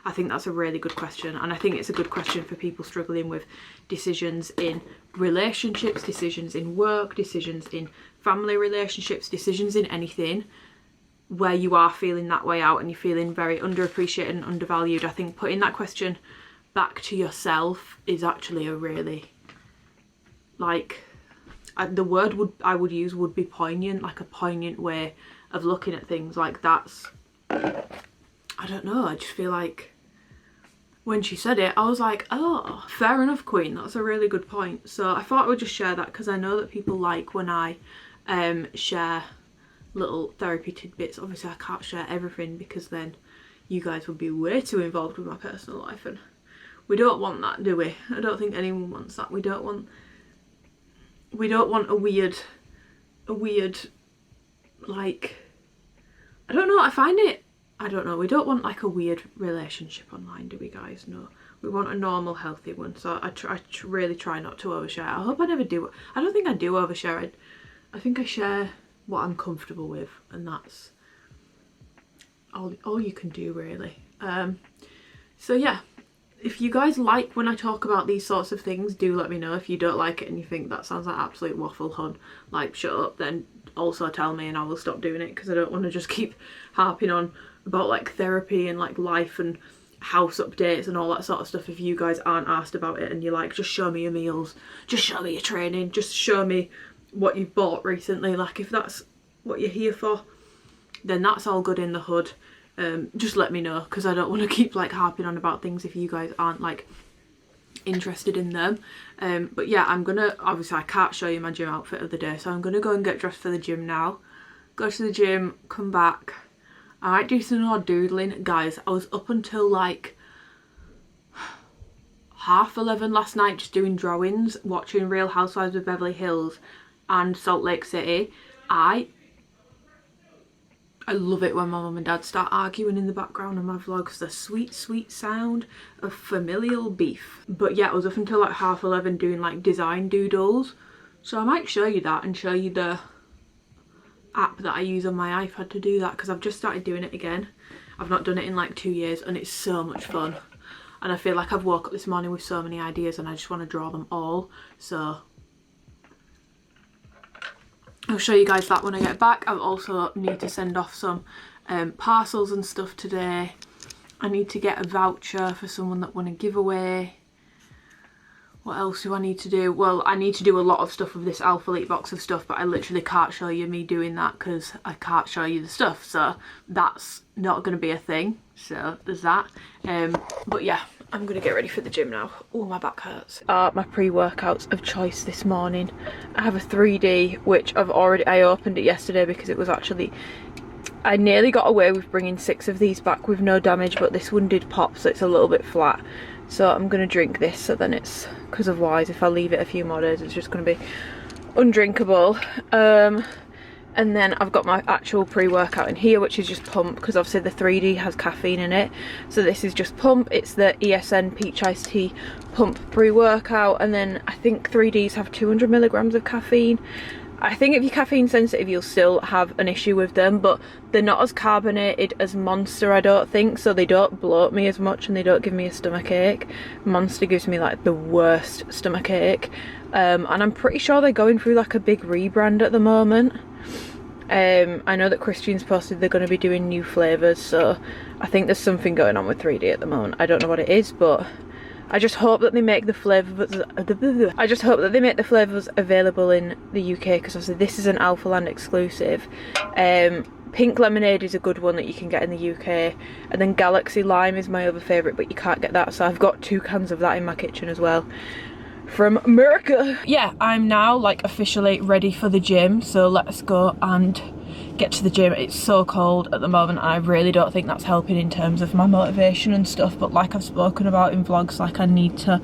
I think that's a really good question, and I think it's a good question for people struggling with decisions in relationships, decisions in work, decisions in family relationships, decisions in anything where you are feeling that way out and you're feeling very underappreciated and undervalued. I think putting that question back to yourself is actually a really, like, the word I would use would be poignant, like a poignant way of looking at things. Like that's, I don't know, I just feel like when she said it, I was like, oh, fair enough, Queen, that's a really good point. So I thought I would just share that because I know that people like when I share little therapy tidbits. Obviously I can't share everything because then you guys would be way too involved with my personal life, and we don't want that, do we? I don't think anyone wants that. We don't want a weird like, I don't know, I don't know, we don't want like a weird relationship online, do we guys? No, we want a normal healthy one. So I really try not to overshare. I hope I never do. I don't think I do overshare. I think I share what I'm comfortable with, and that's all you can do really. So yeah, if you guys like when I talk about these sorts of things, do let me know. If you don't like it and you think that sounds like absolute waffle, hun, like shut up, then also tell me and I will stop doing it, because I don't want to just keep harping on about like therapy and like life and house updates and all that sort of stuff if you guys aren't asked about it and you're like, just show me your meals, just show me your training, just show me what you've bought recently. Like if that's what you're here for, then that's all good in the hood. Just let me know, because I don't want to keep like harping on about things if you guys aren't like interested in them. But yeah, I'm gonna, obviously I can't show you my gym outfit of the day, so I'm gonna go and get dressed for the gym now, go to the gym, come back. I might do some more doodling. Guys, I was up until like 11:30 last night just doing drawings, watching Real Housewives of Beverly Hills and Salt Lake City. I love it when my mum and dad start arguing in the background of my vlogs. The sweet, sweet sound of familial beef. But yeah, I was up until like 11:30 doing like design doodles. So I might show you that and show you the app that I use on my iPad to do that, because I've just started doing it again. I've not done it in like 2 years and it's so much fun. And I feel like I've woke up this morning with so many ideas and I just want to draw them all. So I'll show you guys that when I get back. I also need to send off some parcels and stuff today. I need to get a voucher for someone that won a giveaway. What else do I need to do? Well, I need to do a lot of stuff with this Alphalete box of stuff, but I literally can't show you me doing that because I can't show you the stuff. So that's not going to be a thing. So there's that. But yeah, I'm going to get ready for the gym now. Oh, my back hurts. My pre-workouts of choice this morning. I have a 3D, which I opened it yesterday because it was actually, I nearly got away with bringing 6 of these back with no damage, but this one did pop, so it's a little bit flat. So I'm going to drink this, so then it's, because otherwise if I leave it a few more days it's just going to be undrinkable. And then I've got my actual pre-workout in here, which is just pump, because obviously the 3D has caffeine in it. So this is just pump. It's the ESN peach iced tea pump pre-workout, and then I think 3Ds have 200 milligrams of caffeine. I think if you're caffeine sensitive you'll still have an issue with them, but they're not as carbonated as Monster, I don't think, so they don't bloat me as much and they don't give me a stomach ache. Monster gives me like the worst stomach ache. And I'm pretty sure they're going through like a big rebrand at the moment. I know that Christian's posted they're going to be doing new flavours, so I think there's something going on with 3D at the moment. I don't know what it is, but I just hope that they make the flavours available in the UK, because obviously this is an Alphalite exclusive. Pink lemonade is a good one that you can get in the UK, and then Galaxy Lime is my other favourite, but you can't get that, so I've got 2 cans of that in my kitchen as well from America. Yeah, I'm now like officially ready for the gym, so let's go and get to the gym. It's so cold at the moment. I really don't think that's helping in terms of my motivation and stuff, but like I've spoken about in vlogs, like I need to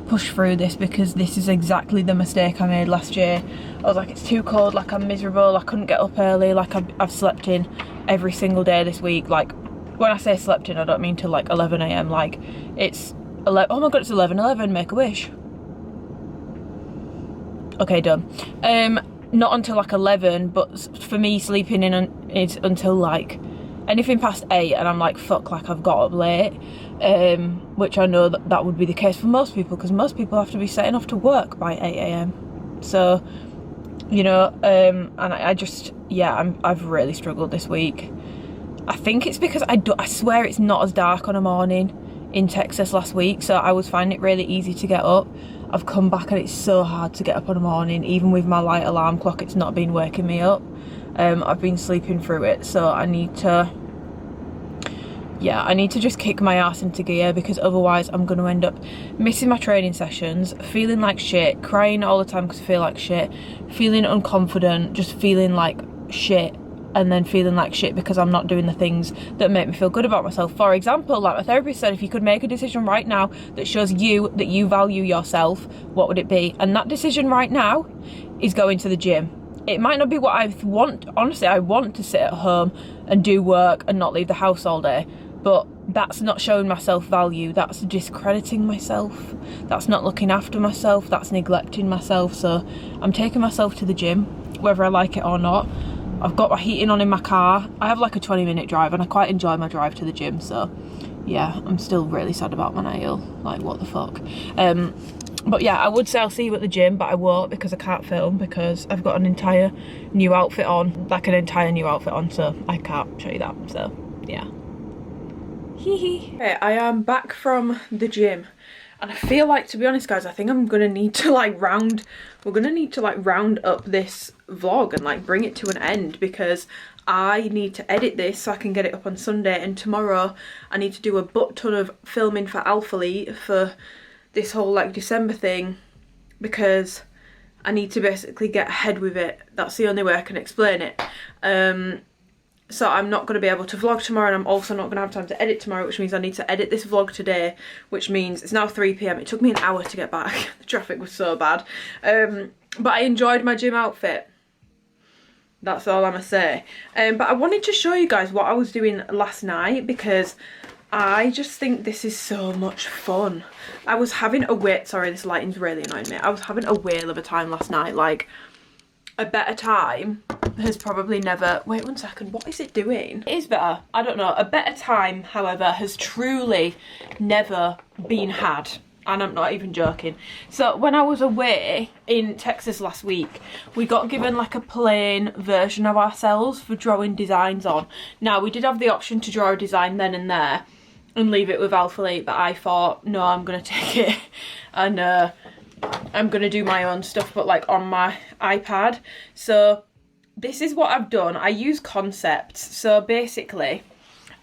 push through this, because this is exactly the mistake I made last year. I was like, it's too cold, like I'm miserable, I couldn't get up early, like I've slept in every single day this week. Like when I say slept in, I don't mean till like 11 AM, like it's 11, oh my god, it's 11:11, make a wish. Okay, done. Not until like 11, but for me sleeping in is until like anything past 8, and I'm like, fuck, like I've got up late, which I know that would be the case for most people, because most people have to be setting off to work by 8 AM. So, you know, and I just, yeah, I've really struggled this week. I think it's because I swear it's not as dark on a morning in Texas last week, so I was finding it really easy to get up. I've come back and it's so hard to get up on a morning. Even with my light alarm clock, it's not been waking me up. I've been sleeping through it, so I need to just kick my ass into gear, because otherwise I'm going to end up missing my training sessions, feeling like shit, crying all the time because I feel like shit, feeling unconfident, just feeling like shit, and then feeling like shit because I'm not doing the things that make me feel good about myself. For example, like my therapist said, if you could make a decision right now that shows you that you value yourself, what would it be? And that decision right now is going to the gym. It might not be what I want. Honestly, I want to sit at home and do work and not leave the house all day, but that's not showing my self-value. That's discrediting myself. That's not looking after myself. That's neglecting myself. So I'm taking myself to the gym, whether I like it or not. I've got my heating on in my car. I have like a 20-minute drive, and I quite enjoy my drive to the gym, so yeah, I'm still really sad about my nail, like what the fuck. But yeah, I would say I'll see you at the gym, but I won't, because I can't film, because I've got an entire new outfit on, so I can't show you that, so yeah. Okay, I am back from the gym, and I feel like, to be honest guys, I think I'm gonna need to like round up this vlog and like bring it to an end, because I need to edit this so I can get it up on Sunday, and tomorrow I need to do a butt ton of filming for Alphalete for this whole like December thing, because I need to basically get ahead with it. That's the only way I can explain it. So I'm not going to be able to vlog tomorrow, and I'm also not going to have time to edit tomorrow, which means I need to edit this vlog today, which means it's now 3 PM. It took me an hour to get back. The traffic was so bad. But I enjoyed my gym outfit. That's all I'm going to say. But I wanted to show you guys what I was doing last night, because I just think this is so much fun. I was having a whale, sorry, this lighting's really annoying me. I was having a whale of a time last night. Like, a better time has probably never, wait 1 second, what is it doing? It is better, I don't know. A better time, however, has truly never been had, and I'm not even joking. So when I was away in Texas last week, we got given like a plain version of ourselves for drawing designs on. Now, we did have the option to draw a design then and there and leave it with Alphalete, but I thought, no, I'm gonna take it and I'm gonna do my own stuff, but like on my iPad. So this is what I've done. I use concepts. So basically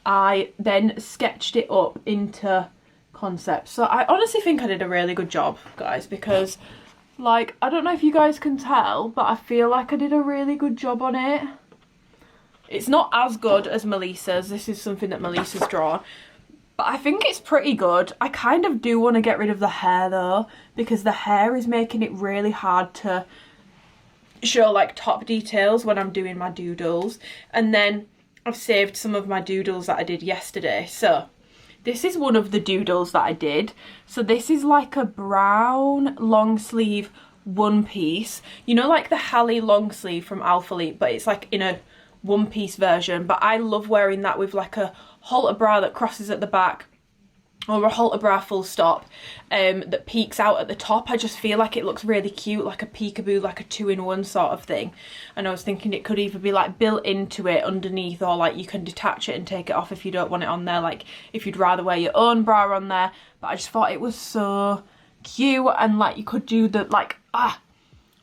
I then sketched it up into concepts. So I honestly think I did a really good job, guys, because like, I don't know if you guys can tell, but I feel like I did a really good job on it. It's not as good as Melissa's. This is something that Melissa's drawn, but I think it's pretty good. I kind of do want to get rid of the hair though, because the hair is making it really hard to show like top details when I'm doing my doodles. And then I've saved some of my doodles that I did yesterday. So this is one of the doodles that I did. So this is like a brown long sleeve one piece. You know, like the Hallie long sleeve from Alphalete, but it's like in a one piece version. But I love wearing that with like a halter bra that crosses at the back, or a halter bra full stop that peeks out at the top. I just feel like it looks really cute, like a peekaboo, like a 2-in-1 sort of thing. And I was thinking it could either be like built into it underneath, or like you can detach it and take it off if you don't want it on there, like if you'd rather wear your own bra on there. But I just thought it was so cute, and like you could do the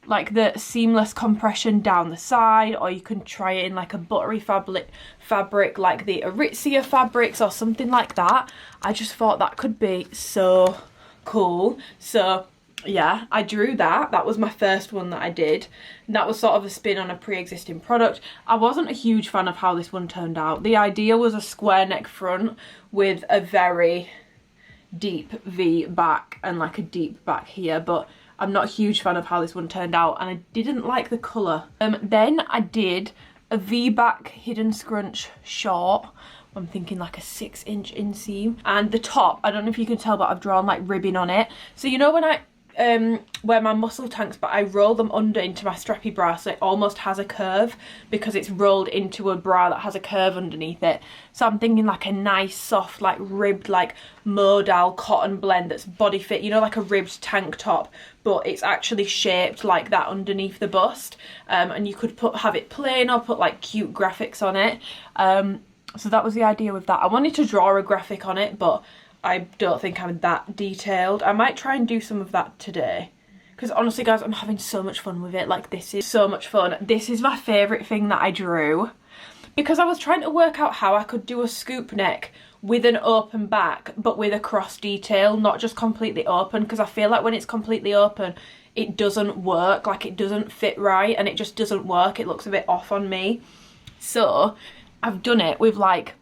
like the seamless compression down the side, or you can try it in like a buttery fabric like the Aritzia fabrics or something like that. I just thought that could be so cool. So yeah, I drew that. That was my first one that I did. And that was sort of a spin on a pre-existing product. I wasn't a huge fan of how this one turned out. The idea was a square neck front with a very deep V back and like a deep back here, but I'm not a huge fan of how this one turned out, and I didn't like the colour. Then I did a V-back hidden scrunch short. I'm thinking like a 6-inch inseam. And the top, I don't know if you can tell, but I've drawn like ribbing on it. So you know when I wear my muscle tanks, but I roll them under into my strappy bra, so it almost has a curve because it's rolled into a bra that has a curve underneath it. So I'm thinking like a nice soft like ribbed like modal cotton blend that's body fit, you know, like a ribbed tank top, but it's actually shaped like that underneath the bust. And you could have it plain or put like cute graphics on it. So that was the idea with that. I wanted to draw a graphic on it, but I don't think I'm that detailed. I might try and do some of that today, because honestly guys, I'm having so much fun with it. Like, this is so much fun. This is my favourite thing that I drew, because I was trying to work out how I could do a scoop neck with an open back but with a cross detail, not just completely open, because I feel like when it's completely open it doesn't work, like it doesn't fit right, and it just doesn't work. It looks a bit off on me. So I've done it with like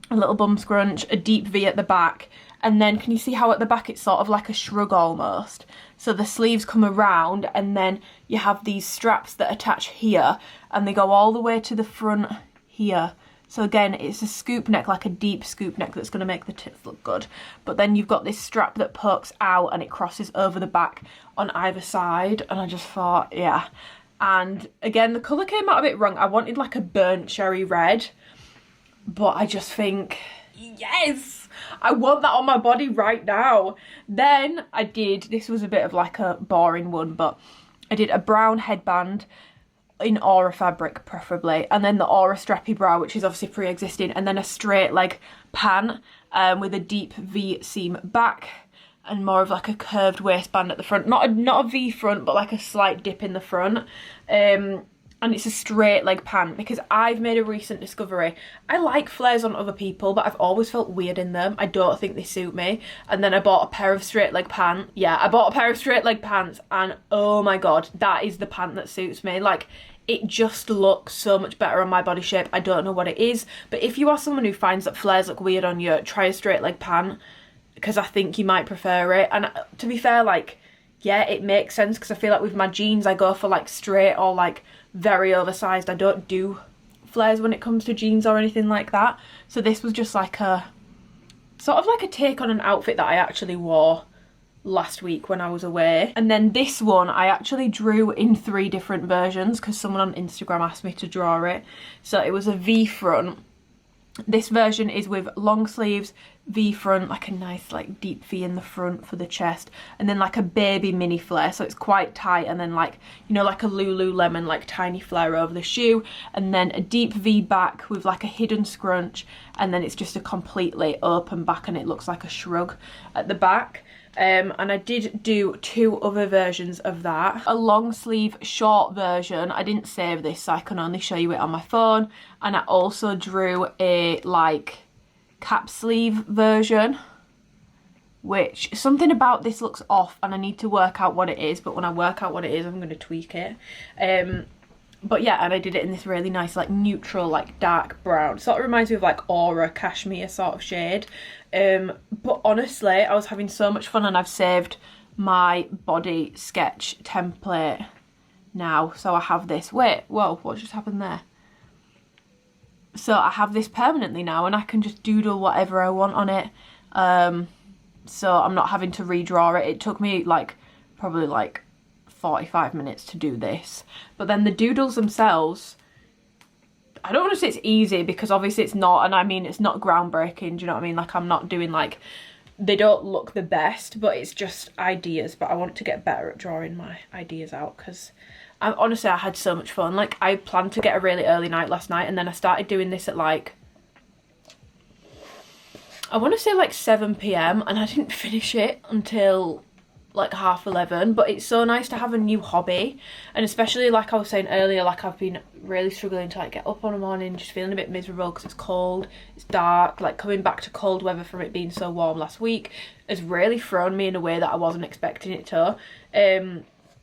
a little bum scrunch, a deep V at the back, and then can you see how at the back it's sort of like a shrug almost? So the sleeves come around, and then you have these straps that attach here, and they go all the way to the front here. So again, it's a scoop neck, like a deep scoop neck, that's going to make the tits look good. But then you've got this strap that pokes out and it crosses over the back on either side, and I just thought, yeah. And again, the colour came out a bit wrong. I wanted like a burnt cherry red, but I just think, yes, I want that on my body right now. Then I did, this was a bit of like a boring one, but I did a brown headband in Aura fabric preferably, and then the Aura strappy bra, which is obviously pre-existing, and then a straight leg pant with a deep V seam back and more of like a curved waistband at the front. Not a V front, but like a slight dip in the front. And it's a straight leg pant, because I've made a recent discovery. I like flares on other people, but I've always felt weird in them. I don't think they suit me. And then I bought a pair of straight leg pants. Yeah, I bought a pair of straight leg pants, and oh my god, that is the pant that suits me. Like, it just looks so much better on my body shape. I don't know what it is, but if you are someone who finds that flares look weird on you, try a straight leg pant, because I think you might prefer it. And to be fair, like, yeah, it makes sense, because I feel like with my jeans I go for like straight or like very oversized. I don't do flares when it comes to jeans or anything like that. So this was just like a sort of like a take on an outfit that I actually wore last week when I was away. And then this one I actually drew in 3 different versions, because someone on Instagram asked me to draw it. So it was a V front. This version is with long sleeves, V front, like a nice like deep V in the front for the chest, and then like a baby mini flare, so it's quite tight, and then like, you know, like a Lululemon like tiny flare over the shoe, and then a deep V back with like a hidden scrunch, and then it's just a completely open back and it looks like a shrug at the back. And I did do 2 other versions of that. A long sleeve short version, I didn't save this so I can only show you it on my phone, and I also drew a like cap sleeve version, which something about this looks off and I need to work out what it is, but when I work out what it is I'm going to tweak it. But yeah, and I did it in this really nice like neutral like dark brown, sort of reminds me of like Aura cashmere sort of shade. But honestly, I was having so much fun, and I've saved my body sketch template now, so I have this. Wait, whoa, what just happened there? So I have this permanently now, and I can just doodle whatever I want on it. So I'm not having to redraw it. It took me like probably like 45 minutes to do this, but then the doodles themselves, I don't want to say it's easy, because obviously it's not, and I mean it's not groundbreaking, do you know what I mean? Like, I'm not doing like they don't look the best, but it's just ideas. But I want to get better at drawing my ideas out, because honestly, I had so much fun. Like, I planned to get a really early night last night, and then I started doing this at like, I want to say like 7 p.m, and I didn't finish it until like 11:30. But it's so nice to have a new hobby, and especially like I was saying earlier, like I've been really struggling to like get up on a morning, just feeling a bit miserable because it's cold, it's dark. Like, coming back to cold weather from it being so warm last week has really thrown me in a way that I wasn't expecting it to.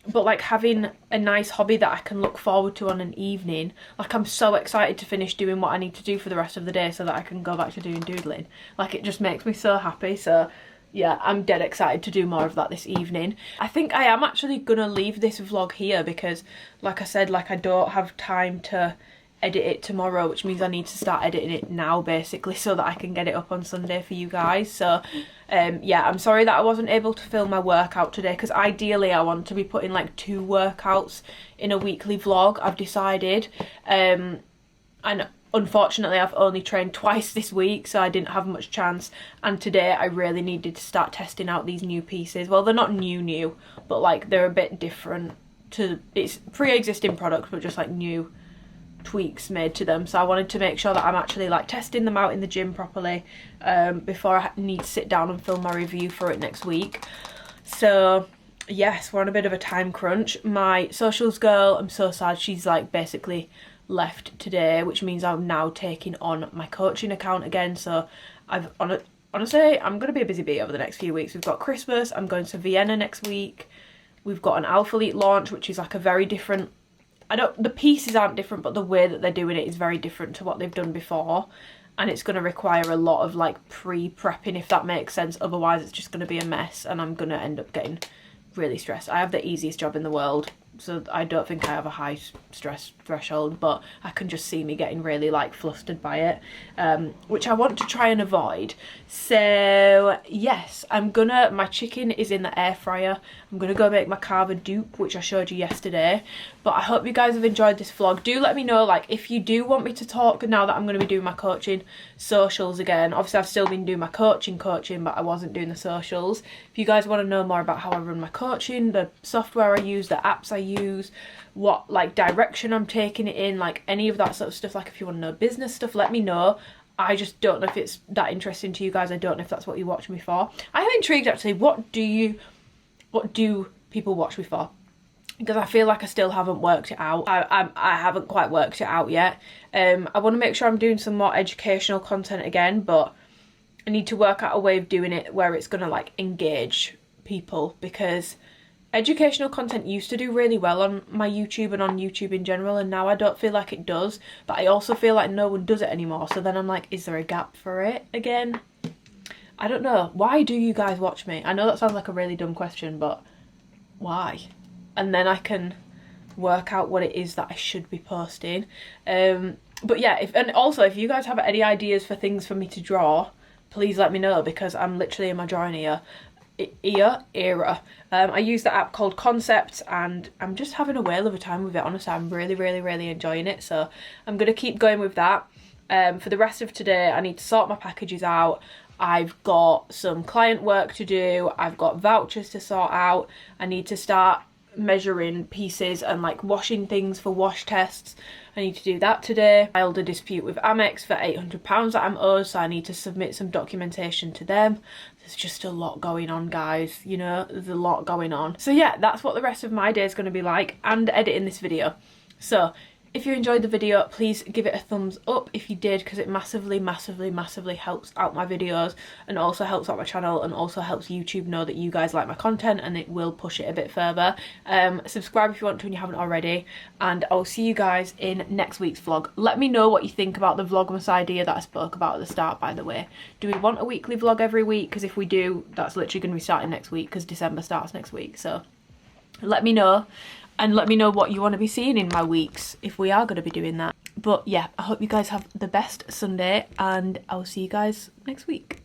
But like, having a nice hobby that I can look forward to on an evening, like, I'm so excited to finish doing what I need to do for the rest of the day so that I can go back to doing doodling. Like, it just makes me so happy. So yeah, I'm dead excited to do more of that this evening. I think I am actually gonna leave this vlog here because, like I said, like, I don't have time to edit it tomorrow, which means I need to start editing it now basically so that I can get it up on Sunday for you guys. So yeah, I'm sorry that I wasn't able to film my workout today, because ideally I want to be putting like 2 workouts in a weekly vlog, I've decided. And unfortunately I've only trained twice this week, so I didn't have much chance. And today I really needed to start testing out these new pieces. Well, they're not new, but like, they're a bit different to, it's pre-existing products but just like new tweaks made to them. So I wanted to make sure that I'm actually like testing them out in the gym properly before I need to sit down and film my review for it next week. So yes, we're on a bit of a time crunch. My socials girl, I'm so sad, she's like basically left today, which means I'm now taking on my coaching account again. So honestly, I'm going to be a busy bee over the next few weeks. We've got Christmas, I'm going to Vienna next week, we've got an Alphalete launch, which is like a very different, the pieces aren't different, but the way that they're doing it is very different to what they've done before, and it's going to require a lot of like pre-prepping, if that makes sense. Otherwise it's just going to be a mess and I'm going to end up getting really stressed. I have the easiest job in the world, so I don't think I have a high stress threshold, but I can just see me getting really like flustered by it, which I want to try and avoid. So yes, my chicken is in the air fryer. I'm gonna go make my carver dupe, which I showed you yesterday. But I hope you guys have enjoyed this vlog. Do let me know, like, if you do want me to talk now that I'm going to be doing my coaching socials again. Obviously I've still been doing my coaching, but I wasn't doing the socials. If you guys want to know more about how I run my coaching, the software I use, the apps I use, what like direction I'm taking it in, like any of that sort of stuff, like if you want to know business stuff, let me know. I just don't know if it's that interesting to you guys. I don't know if that's what you watch me for. I am intrigued actually, what do people watch me for? Because I feel like I still haven't worked it out. I haven't quite worked it out yet. I want to make sure I'm doing some more educational content again, but I need to work out a way of doing it where it's going to like engage people, because educational content used to do really well on my YouTube and on YouTube in general, and now I don't feel like it does. But I also feel like no one does it anymore, so then I'm like, is there a gap for it again? I don't know. Why do you guys watch me? I know that sounds like a really dumb question, but why? And then I can work out what it is that I should be posting. But yeah, if you guys have any ideas for things for me to draw, please let me know, because I'm literally in my drawing era. I use the app called Concepts, and I'm just having a whale of a time with it. Honestly, I'm really enjoying it, so I'm gonna keep going with that. For the rest of today, I need to sort my packages out. I've got some client work to do, I've got vouchers to sort out, I need to start measuring pieces and like washing things for wash tests. I need to do that today. I filed a dispute with Amex for £800 that I'm owed, so I need to submit some documentation to them. There's just a lot going on, guys, you know, there's a lot going on. So yeah, that's what the rest of my day is going to be like, and editing this video. So if you enjoyed the video, please give it a thumbs up if you did, because it massively helps out my videos, and also helps out my channel, and also helps YouTube know that you guys like my content, and it will push it a bit further. Subscribe if you want to and you haven't already, and I'll see you guys in next week's vlog. Let me know what you think about the vlogmas idea that I spoke about at the start, by the way. Do we want a weekly vlog every week? Because if we do, that's literally going to be starting next week, because December starts next week. So let me know. And let me know what you want to be seeing in my weeks, if we are going to be doing that. But yeah, I hope you guys have the best Sunday, and I'll see you guys next week.